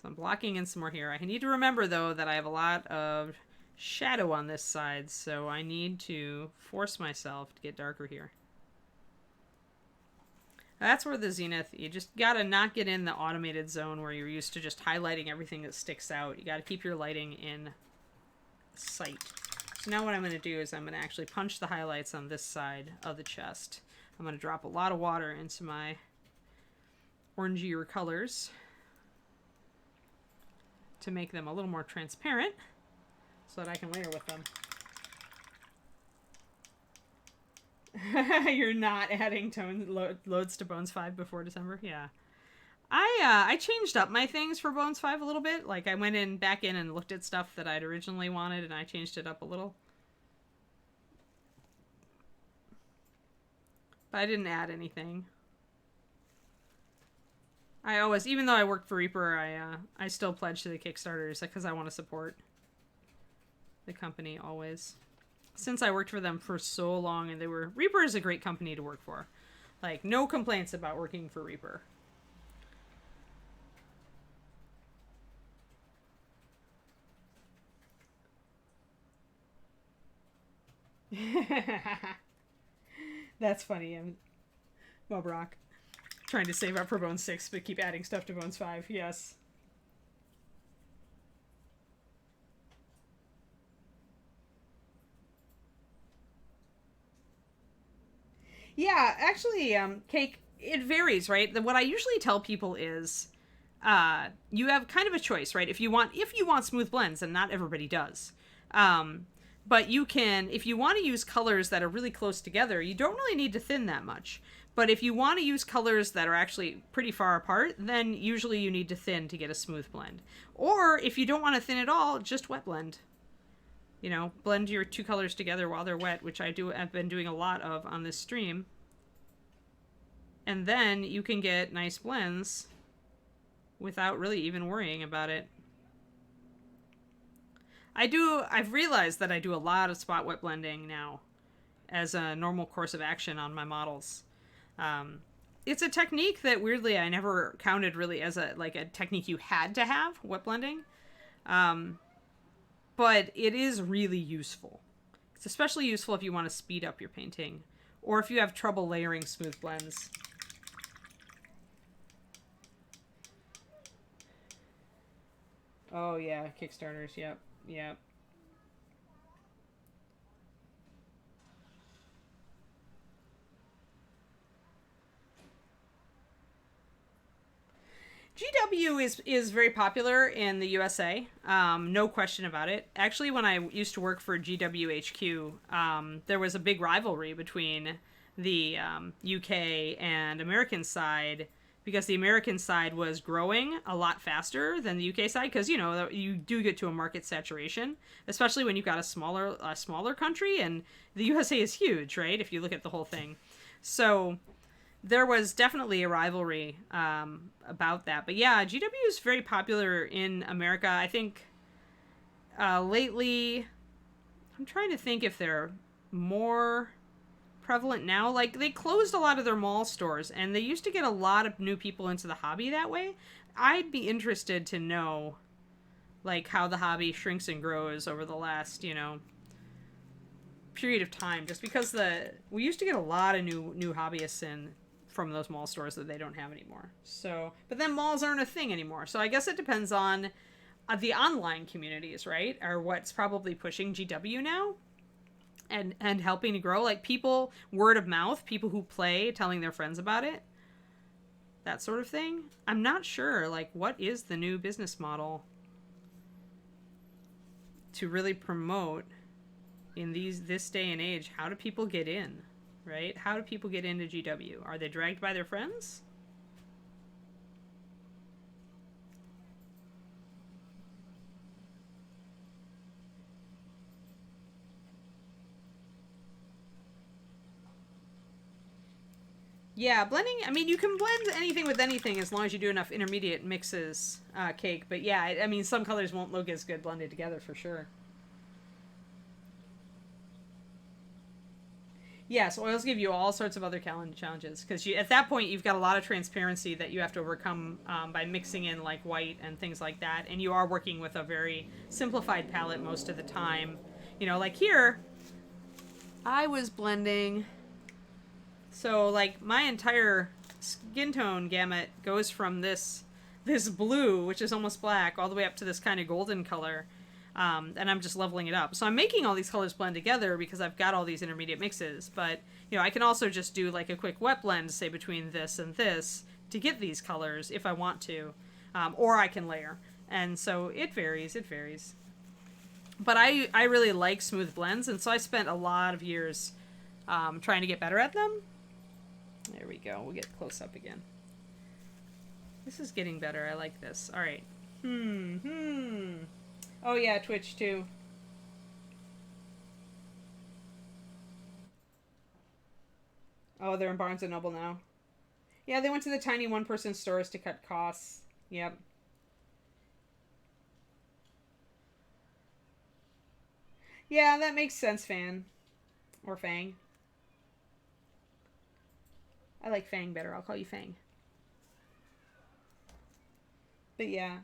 So I'm blocking in some more here. I need to remember, though, that I have a lot of shadow on this side, so I need to force myself to get darker here. That's where the zenith, you just gotta not get in the automated zone where you're used to just highlighting everything that sticks out. You gotta keep your lighting in sight. So now what I'm gonna do is I'm gonna actually punch the highlights on this side of the chest. I'm gonna drop a lot of water into my orangier colors to make them a little more transparent so that I can layer with them. You're not adding loads to Bones 5 before December? Yeah. I changed up my things for Bones 5 a little bit. Like, I went back in and looked at stuff that I'd originally wanted, and I changed it up a little. But I didn't add anything. I always, even though I worked for Reaper, I still pledge to the Kickstarters because I want to support the company always. Since I worked for them for so long, and Reaper is a great company to work for. Like, no complaints about working for Reaper. That's funny. Mob Rock. Trying to save up for Bones 6, but keep adding stuff to Bones 5. Yes. Yeah, actually, Cake, it varies, right? What I usually tell people is you have kind of a choice, right? If you want smooth blends, and not everybody does. But you can, if you want to use colors that are really close together, you don't really need to thin that much. But if you want to use colors that are actually pretty far apart, then usually you need to thin to get a smooth blend. Or if you don't want to thin at all, just wet blend. You know, blend your two colors together while they're wet, which I've been doing a lot of on this stream. And then you can get nice blends without really even worrying about it. I've realized that I do a lot of spot wet blending now as a normal course of action on my models. It's a technique that weirdly I never counted really as a technique you had to have, wet blending. But it is really useful. It's especially useful if you want to speed up your painting or if you have trouble layering smooth blends. Oh yeah, Kickstarters, yep. Yep. GW is very popular in the USA, no question about it. Actually, when I used to work for GWHQ, there was a big rivalry between the UK and American side, because the American side was growing a lot faster than the UK side, because, you know, you do get to a market saturation, especially when you've got a smaller country, and the USA is huge, right, if you look at the whole thing. So there was definitely a rivalry about that. But yeah, GW is very popular in America. I think lately, I'm trying to think if they're more prevalent now. Like, they closed a lot of their mall stores, and they used to get a lot of new people into the hobby that way. I'd be interested to know, like, how the hobby shrinks and grows over the last, you know, period of time. Just because we used to get a lot of new hobbyists in from those mall stores that they don't have anymore. So, but then malls aren't a thing anymore. So I guess it depends on the online communities, right? Are what's probably pushing GW now. And helping to grow, like, people, word of mouth, people who play telling their friends about it, that sort of thing. I'm not sure, like, what is the new business model to really promote in this day and age? How do people get in, right? How do people get into GW? Are they dragged by their friends? Yeah, blending, I mean, you can blend anything with anything as long as you do enough intermediate mixes, Cake. But yeah, I mean, some colors won't look as good blended together for sure. Yes, oils give you all sorts of other challenges, because at that point you've got a lot of transparency that you have to overcome by mixing in, like, white and things like that, and you are working with a very simplified palette most of the time. You know, like here, I was blending... So, like, my entire skin tone gamut goes from this blue, which is almost black, all the way up to this kind of golden color, and I'm just leveling it up. So I'm making all these colors blend together because I've got all these intermediate mixes, but, you know, I can also just do, like, a quick wet blend, say, between this and this to get these colors if I want to, or I can layer. And so it varies. But I really like smooth blends, and so I spent a lot of years trying to get better at them. There we go. We'll get close up again. This is getting better. I like this. All right. Oh yeah, Twitch too. Oh, they're in Barnes and Noble now. Yeah, they went to the tiny one-person stores to cut costs. Yep. Yeah, that makes sense, Fan. Or Fang. I like Fang better. I'll call you Fang. But yeah.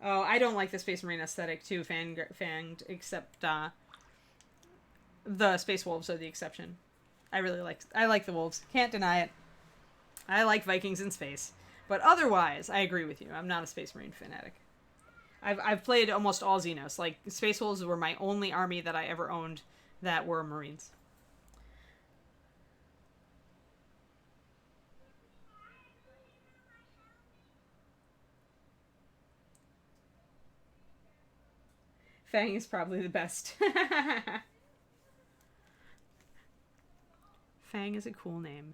Oh, I don't like the Space Marine aesthetic too, Fanged, except the Space Wolves are the exception. I like the Wolves. Can't deny it. I like Vikings in space. But otherwise, I agree with you. I'm not a Space Marine fanatic. I've played almost all Xenos. Like, Space Wolves were my only army that I ever owned that were Marines. Fang is probably the best. Fang is a cool name.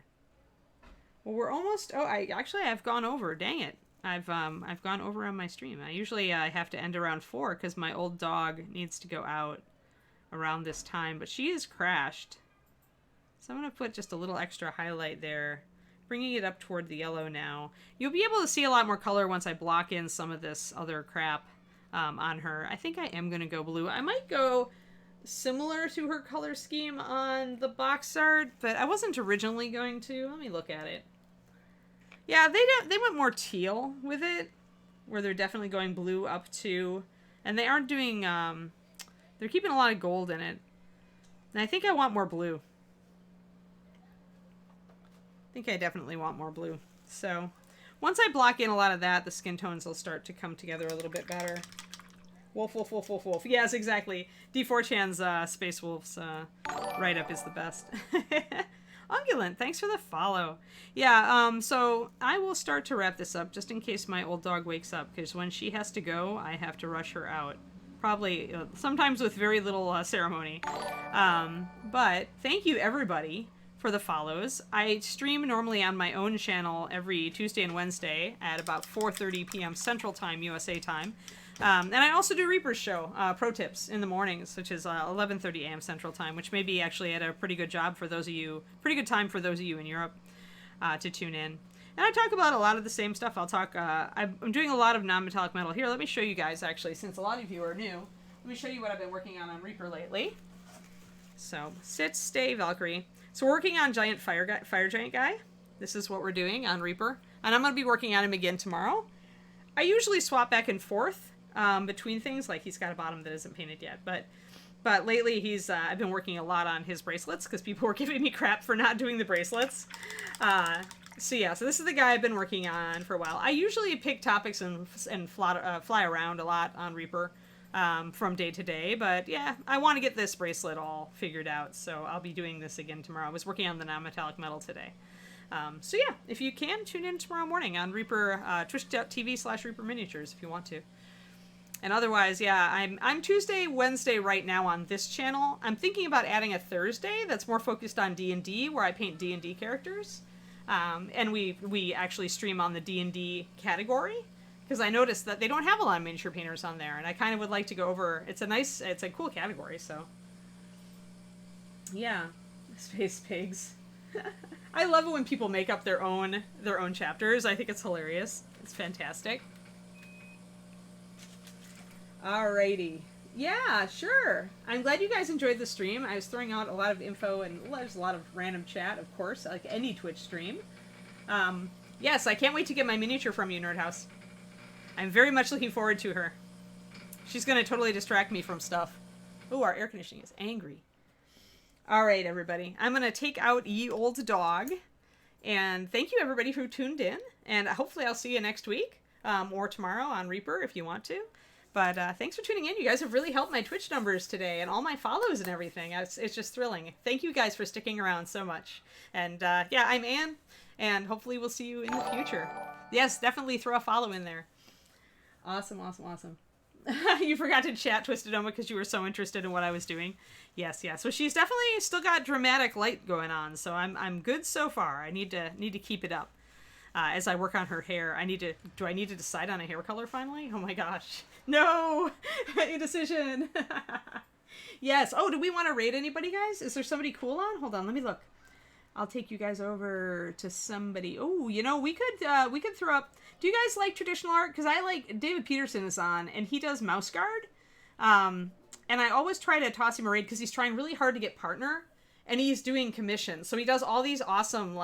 Well, we're almost... Oh, I've gone over. Dang it. I've gone over on my stream. I usually have to end around 4 because my old dog needs to go out around this time. But she is crashed. So I'm going to put just a little extra highlight there. Bringing it up toward the yellow now. You'll be able to see a lot more color once I block in some of this other crap on her. I think I am going to go blue. I might go similar to her color scheme on the box art, but I wasn't originally going to. Let me look at it. Yeah, they went more teal with it, where they're definitely going blue up to, and they aren't doing, they're keeping a lot of gold in it. And I think I want more blue. I think I definitely want more blue. So once I block in a lot of that, the skin tones will start to come together a little bit better. Wolf, wolf, wolf, wolf, wolf. Yes, exactly. D4chan's Space Wolf's write-up is the best. Ungulant, thanks for the follow. Yeah, so I will start to wrap this up just in case my old dog wakes up, because when she has to go, I have to rush her out. Probably, sometimes with very little ceremony. But thank you, everybody, for the follows. I stream normally on my own channel every Tuesday and Wednesday at about 4:30 p.m. Central Time, USA time. And I also do Reaper's Show, Pro Tips, in the mornings, which is 11:30 a.m. Central Time, which may be actually at a pretty good job for those of you, pretty good time for those of you in Europe to tune in. And I talk about a lot of the same stuff. I'll talk, I'm doing a lot of non-metallic metal. Here, let me show you guys, actually, since a lot of you are new. Let me show you what I've been working on Reaper lately. So, sit, stay, Valkyrie. So we're working on Giant Fire Giant Guy. This is what we're doing on Reaper. And I'm going to be working on him again tomorrow. I usually swap back and forth between things. Like, he's got a bottom that isn't painted yet. But lately, I've been working a lot on his bracelets because people were giving me crap for not doing the bracelets. So yeah, so this is the guy I've been working on for a while. I usually pick topics and fly around a lot on Reaper from day to day. But yeah, I want to get this bracelet all figured out. So I'll be doing this again tomorrow. I was working on the non-metallic metal today. So yeah, if you can, tune in tomorrow morning on Reaper, twitch.tv/Reaper Miniatures if you want to. And otherwise, yeah, I'm Tuesday, Wednesday right now on this channel. I'm thinking about adding a Thursday that's more focused on D&D, where I paint D&D characters. And we actually stream on the D&D category, because I noticed that they don't have a lot of miniature painters on there, and I kind of would like to go over. It's a cool category, so. Yeah, Space Pigs. I love it when people make up their own chapters. I think it's hilarious. It's fantastic. Alrighty. Yeah, sure. I'm glad you guys enjoyed the stream. I was throwing out a lot of info, and there's a lot of random chat, of course, like any Twitch stream. Yes, I can't wait to get my miniature from you, Nerd House. I'm very much looking forward to her. She's going to totally distract me from stuff. Oh, our air conditioning is angry. Alright, everybody. I'm going to take out Ye Old Dog. And thank you, everybody, who tuned in. And hopefully I'll see you next week, or tomorrow on Reaper if you want to. But thanks for tuning in. You guys have really helped my Twitch numbers today and all my follows and everything. It's just thrilling. Thank you guys for sticking around so much. And yeah, I'm Anne, and hopefully we'll see you in the future. Yes, definitely throw a follow in there. Awesome, awesome, awesome. You forgot to chat, Twisted Oma, because you were so interested in what I was doing. Yes, yes. So she's definitely still got dramatic light going on. So I'm good so far. I need to keep it up. As I work on her hair, do I need to decide on a hair color finally? Oh my gosh. No! Indecision! Yes. Oh, do we want to raid anybody, guys? Is there somebody cool on? Hold on, let me look. I'll take you guys over to somebody. Oh, you know, we could throw up... Do you guys like traditional art? Because I like... David Peterson is on, and he does Mouse Guard. And I always try to toss him a raid because he's trying really hard to get partner. And he's doing commissions. So he does all these awesome,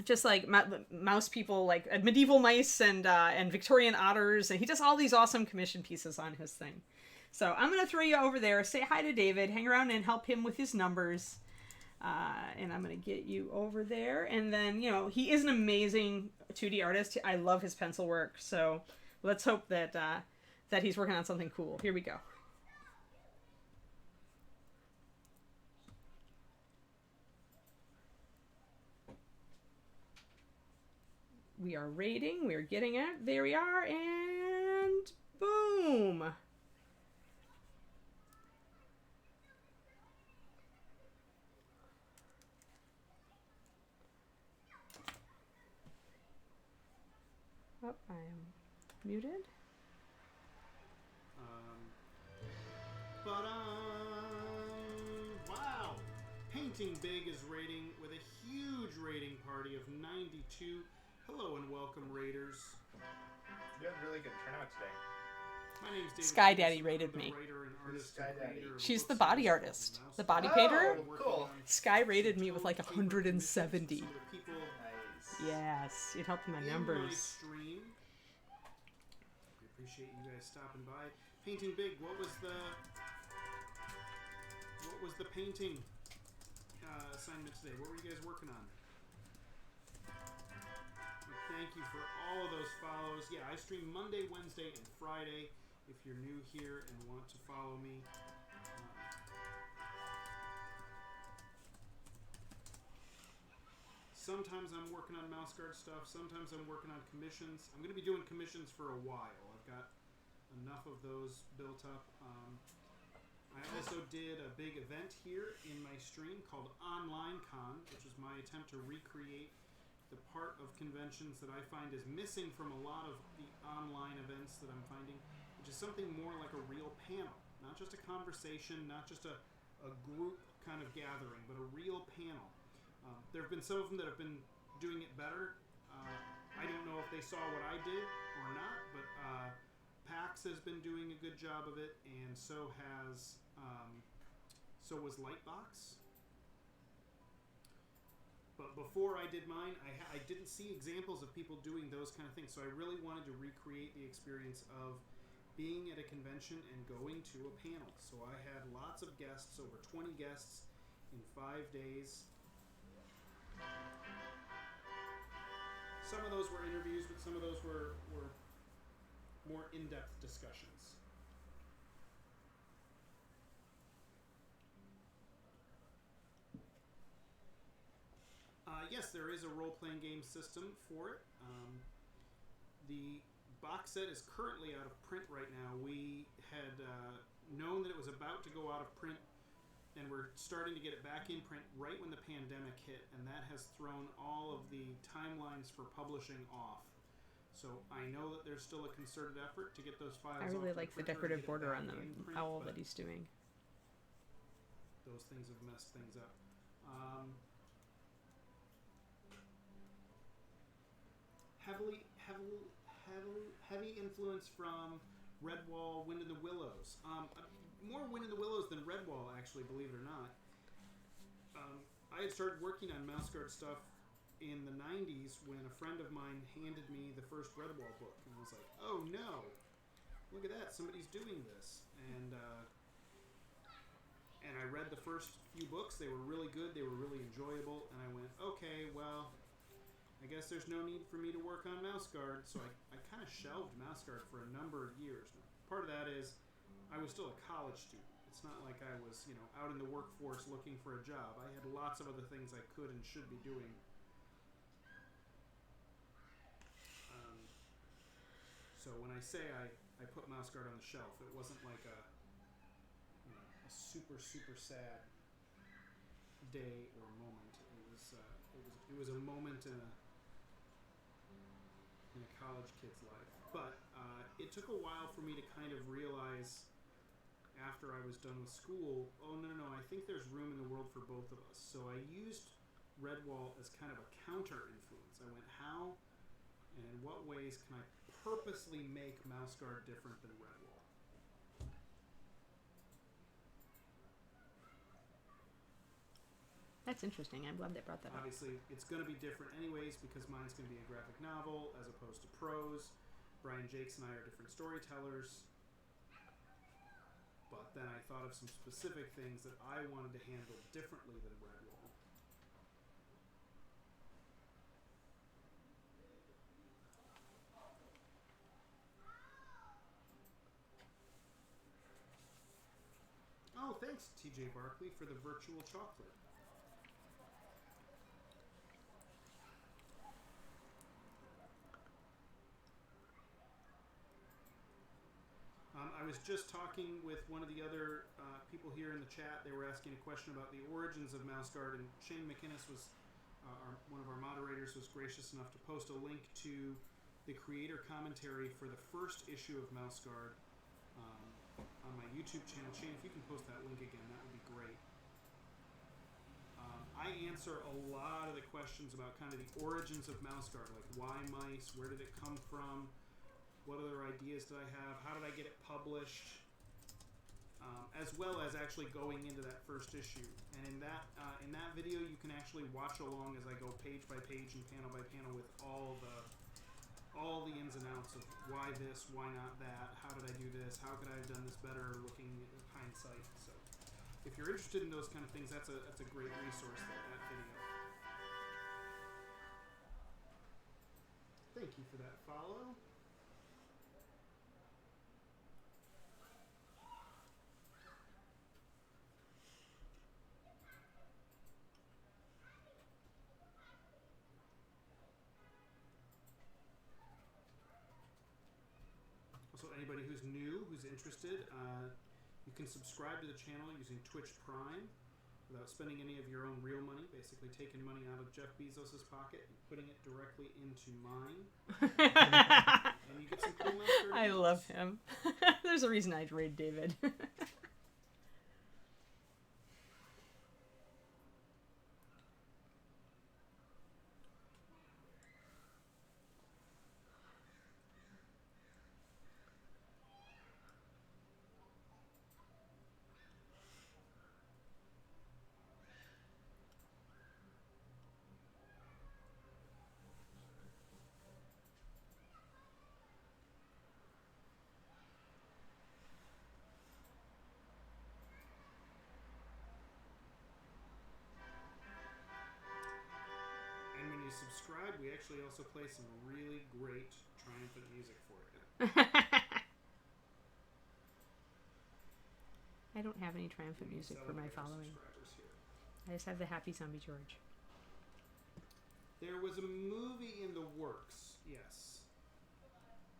just like mouse people, like medieval mice and Victorian otters, and he does all these awesome commission pieces on his thing. So I'm gonna throw you over there, say hi to David, hang around and help him with his numbers, and I'm gonna get you over there. And then, you know, he is an amazing 2D artist. I love his pencil work, so let's hope that that he's working on something cool. Here we go. We are raiding. We are getting it. There we are. And boom. Boom! Oh, I am muted. Wow! Painting Big is rating with a huge rating party of 92. Hello and welcome, Raiders. You had a really good turnout today. My name's David. Sky Daddy rated me. She's the body artist, the body painter. Cool. Sky rated me with like 170. Nice. Yes, it helped my numbers. We appreciate you guys stopping by. Painting Big. What was the painting assignment today? What were you guys working on? Thank you for all of those follows. Yeah, I stream Monday, Wednesday, and Friday. If you're new here and want to follow me, sometimes I'm working on mouse guard stuff. Sometimes I'm working on commissions. I'm going to be doing commissions for a while. I've got enough of those built up. I also did a big event here in my stream called Online Con, which is my attempt to recreate the part of conventions that I find is missing from a lot of the online events that I'm finding, which is something more like a real panel. Not just a conversation, not just a group kind of gathering, but a real panel. There have been some of them that have been doing it better. I don't know if they saw what I did or not, but PAX has been doing a good job of it, and so was Lightbox. But before I did mine, I didn't see examples of people doing those kind of things, so I really wanted to recreate the experience of being at a convention and going to a panel. So I had lots of guests, over 20 guests in 5 days. Some of those were interviews, but some of those were more in-depth discussions. Yes, there is a role-playing game system for it. The box set is currently out of print right now. We had known that it was about to go out of print, and we're starting to get it back in print right when the pandemic hit, and that has thrown all of the timelines for publishing off. So I know that there's still a concerted effort to get those files. I really like the decorative border on the owl that he's doing. Those things have messed things up. Heavy influence from Redwall, Wind in the Willows. More Wind in the Willows than Redwall, actually, believe it or not. I had started working on mouse guard stuff in the 90s when a friend of mine handed me the first Redwall book, and I was like, oh no, look at that, somebody's doing this. And I read the first few books. They were really good, they were really enjoyable, and I went, okay, well, I guess there's no need for me to work on mouse guard, so I kind of shelved mouse guard for a number of years. Now, part of that is I was still a college student. It's not like I was, out in the workforce looking for a job. I had lots of other things I could and should be doing. So when I say I put mouse guard on the shelf, it wasn't like a super, super sad day or moment. It was a moment in a college kid's life. But it took a while for me to kind of realize after I was done with school, oh no, I think there's room in the world for both of us. So I used Redwall as kind of a counter influence. I went, how and in what ways can I purposely make mouse guard different than Redwall? That's interesting. I'm glad they brought that up. Obviously, it's going to be different anyways because mine's going to be a graphic novel as opposed to prose. Brian Jakes and I are different storytellers. But then I thought of some specific things that I wanted to handle differently than Redwall. Oh, thanks, TJ Barkley, for the virtual chocolate. I was just talking with one of the other people here in the chat. They were asking a question about the origins of Mouse Guard, and Shane McInnes was one of our moderators was gracious enough to post a link to the creator commentary for the first issue of Mouse Guard on my YouTube channel. Shane, if you can post that link again, that would be great. I answer a lot of the questions about kind of the origins of Mouse Guard, like why mice, where did it come from, what other ideas did I have, how did I get it published, as well as actually going into that first issue. And in that video, you can actually watch along as I go page by page and panel by panel with all the ins and outs of why this, why not that, how did I do this, how could I have done this better, looking at hindsight. So if you're interested in those kind of things, that's a great resource, that video. Thank you for that follow. Also, anybody who's new, who's interested, you can subscribe to the channel using Twitch Prime without spending any of your own real money, basically taking money out of Jeff Bezos' pocket and putting it directly into mine. And you get some cool Mouse Guard I emotes. love him. There's a reason I'd raid David. And when you subscribe, we actually also play some really great triumphant music for you. I don't have any triumphant music for my Celebrate our following. subscribers here. I just have the Happy Zombie George. There was a movie in the works, yes.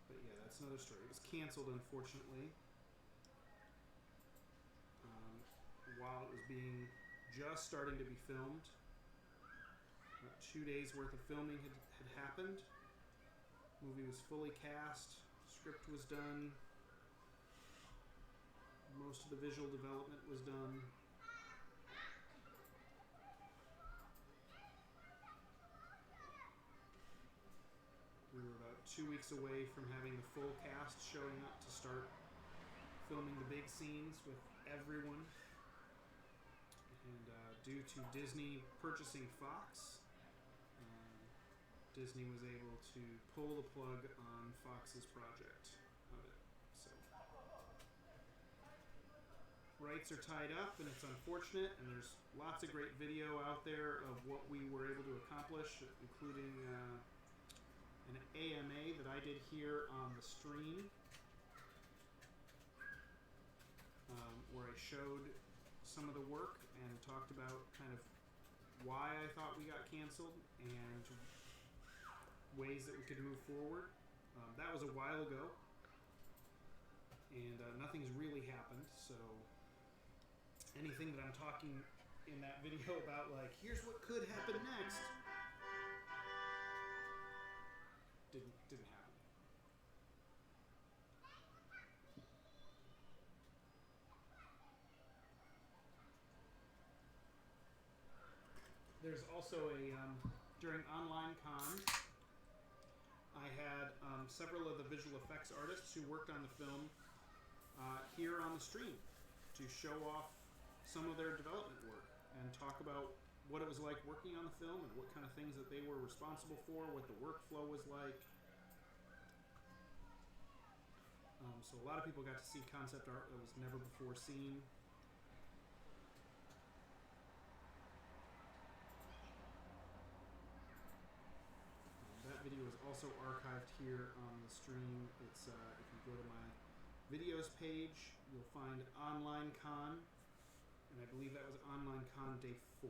But yeah, that's another story. It was canceled, unfortunately. While it was being just starting to be filmed. About 2 days worth of filming had happened. Movie was fully cast. Script was done. Most of the visual development was done. We were about 2 weeks away from having the full cast showing up to start filming the big scenes with everyone. And due to Disney purchasing Fox, Disney was able to pull the plug on Fox's project of it. So rights are tied up, and it's unfortunate. And there's lots of great video out there of what we were able to accomplish, including an AMA that I did here on the stream, where I showed some of the work and talked about kind of why I thought we got canceled and ways that we could move forward. That was a while ago, and nothing's really happened. So anything that I'm talking in that video about, like, here's what could happen next, didn't happen. There's also during Online Con, I had several of the visual effects artists who worked on the film here on the stream to show off some of their development work and talk about what it was like working on the film and what kind of things that they were responsible for, what the workflow was like. So a lot of people got to see concept art that was never before seen. That video is also archived here on the stream. It's if you go to my videos page, you'll find Online Con, and I believe that was Online Con Day 4.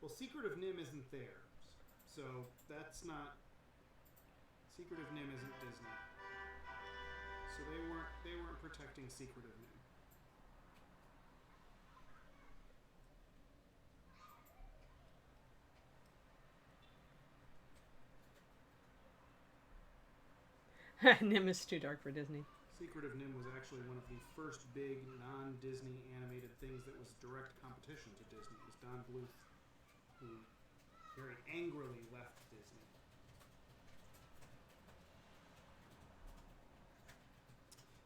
Well, Secret of Nim isn't there, so that's not. Secret of Nim isn't Disney, so they weren't protecting Secret of Nim. Nim is too dark for Disney. Secret of Nim was actually one of the first big non-Disney animated things that was direct competition to Disney. It was Don Bluth who very angrily left Disney.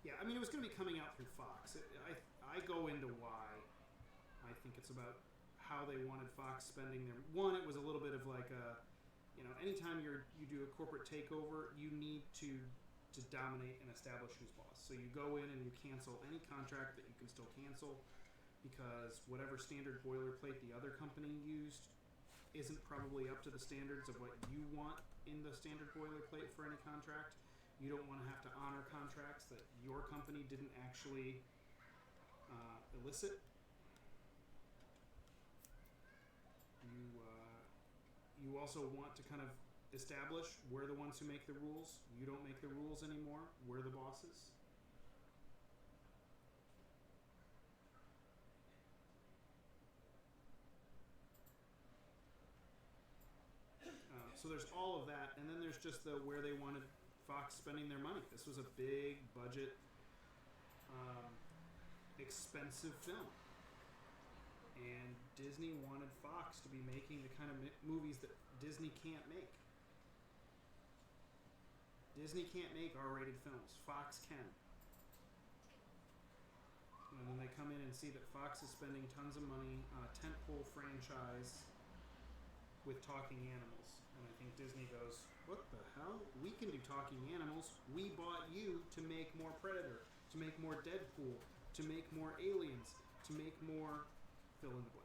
Yeah, I mean, it was going to be coming out through Fox. I go into why I think it's about how they wanted Fox spending their... One, it was a little bit of like a... You know, anytime you do a corporate takeover, you need to dominate and establish who's boss. So you go in and you cancel any contract that you can still cancel because whatever standard boilerplate the other company used isn't probably up to the standards of what you want in the standard boilerplate for any contract. You don't want to have to honor contracts that your company didn't actually elicit. You also want to kind of establish we're the ones who make the rules. You don't make the rules anymore. We're the bosses. So there's all of that, and then there's just the where they wanted Fox spending their money. This was a big budget, expensive film. And Disney wanted Fox to be making the kind of movies that Disney can't make. Disney can't make R-rated films. Fox can. And then they come in and see that Fox is spending tons of money on a tentpole franchise with talking animals. And I think Disney goes, what the hell? We can do talking animals. We bought you to make more Predator, to make more Deadpool, to make more Aliens, to make more... fill in the blank.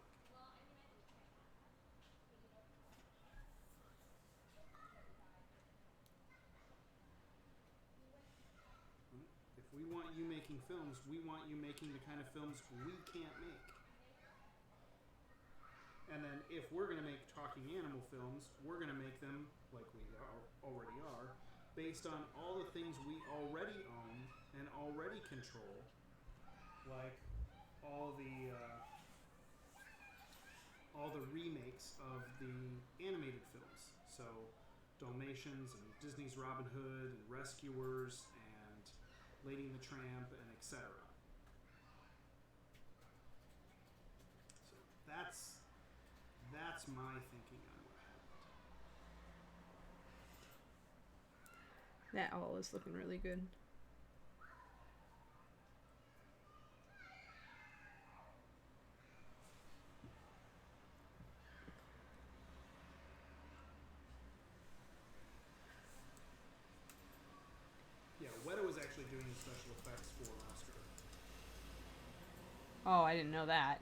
If we want you making films, we want you making the kind of films we can't make. And then if we're going to make talking animal films, we're going to make them, like we already are, based on all the things we already own and already control, like all the remakes of the animated films. So Dalmatians and Disney's Robin Hood and Rescuers and Lady and the Tramp and etc. So that's my thinking on what happened. That owl is looking really good. Yeah, Weta was actually doing the special effects for Oscar. Oh, I didn't know that.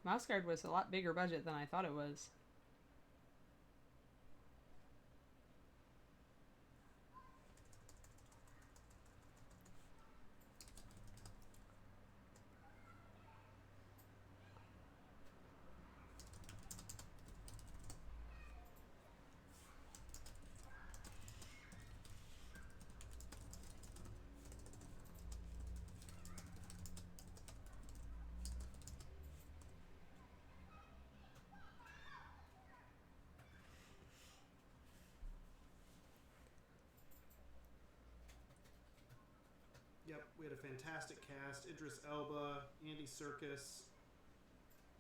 Mouse Guard was a lot bigger budget than I thought it was. Yep, we had a fantastic cast. Idris Elba, Andy Serkis,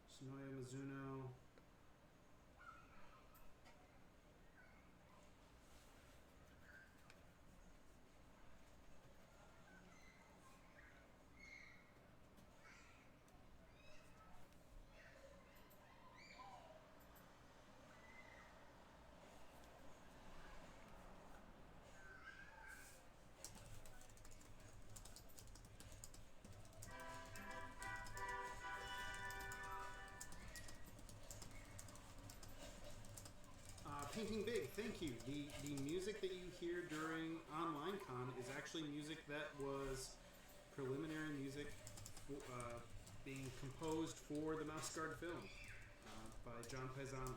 Sonoya Mizuno. Painting Big, thank you. The music that you hear during OnlineCon is actually music that was preliminary music being composed for the Mouse Guard film by John Paisano.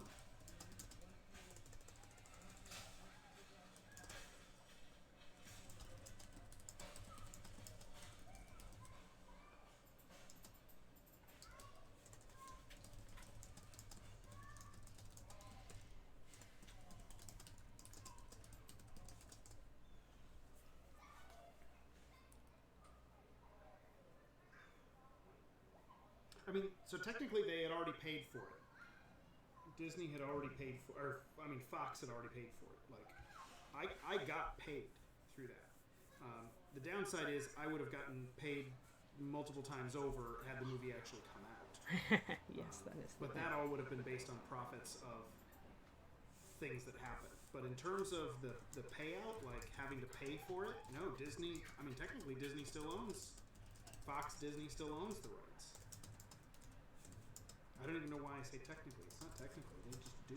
I mean, so technically they had already paid for it. Disney had already paid for, Fox had already paid for it. Like, I got paid through that. The downside is I would have gotten paid multiple times over had the movie actually come out. Yes, that is. But that all would have been based on profits of things that happened. But in terms of the payout, like having to pay for it, no, Disney, I mean, technically Disney still owns, Disney still owns the rights. I don't even know why I say technically. It's not technically. They just do.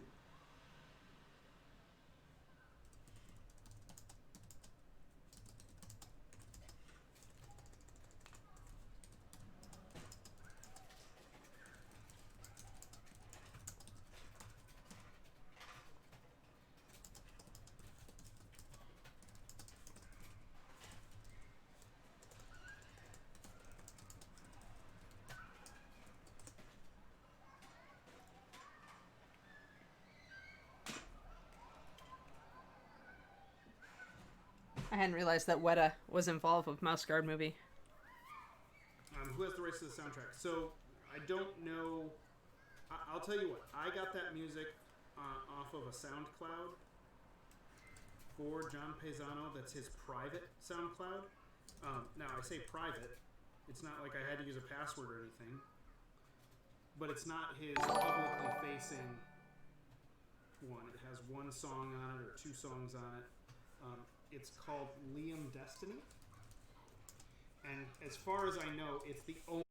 I hadn't realized that Weta was involved with Mouse Guard movie. Who has the rights to the soundtrack? So, I don't know. I'll tell you what. I got that music off of a SoundCloud for John Paisano. That's his private SoundCloud. Now, I say private. It's not like I had to use a password or anything. But it's not his publicly facing one. It has one song on it or two songs on it. It's called Liam Destiny. And as far as I know, it's the only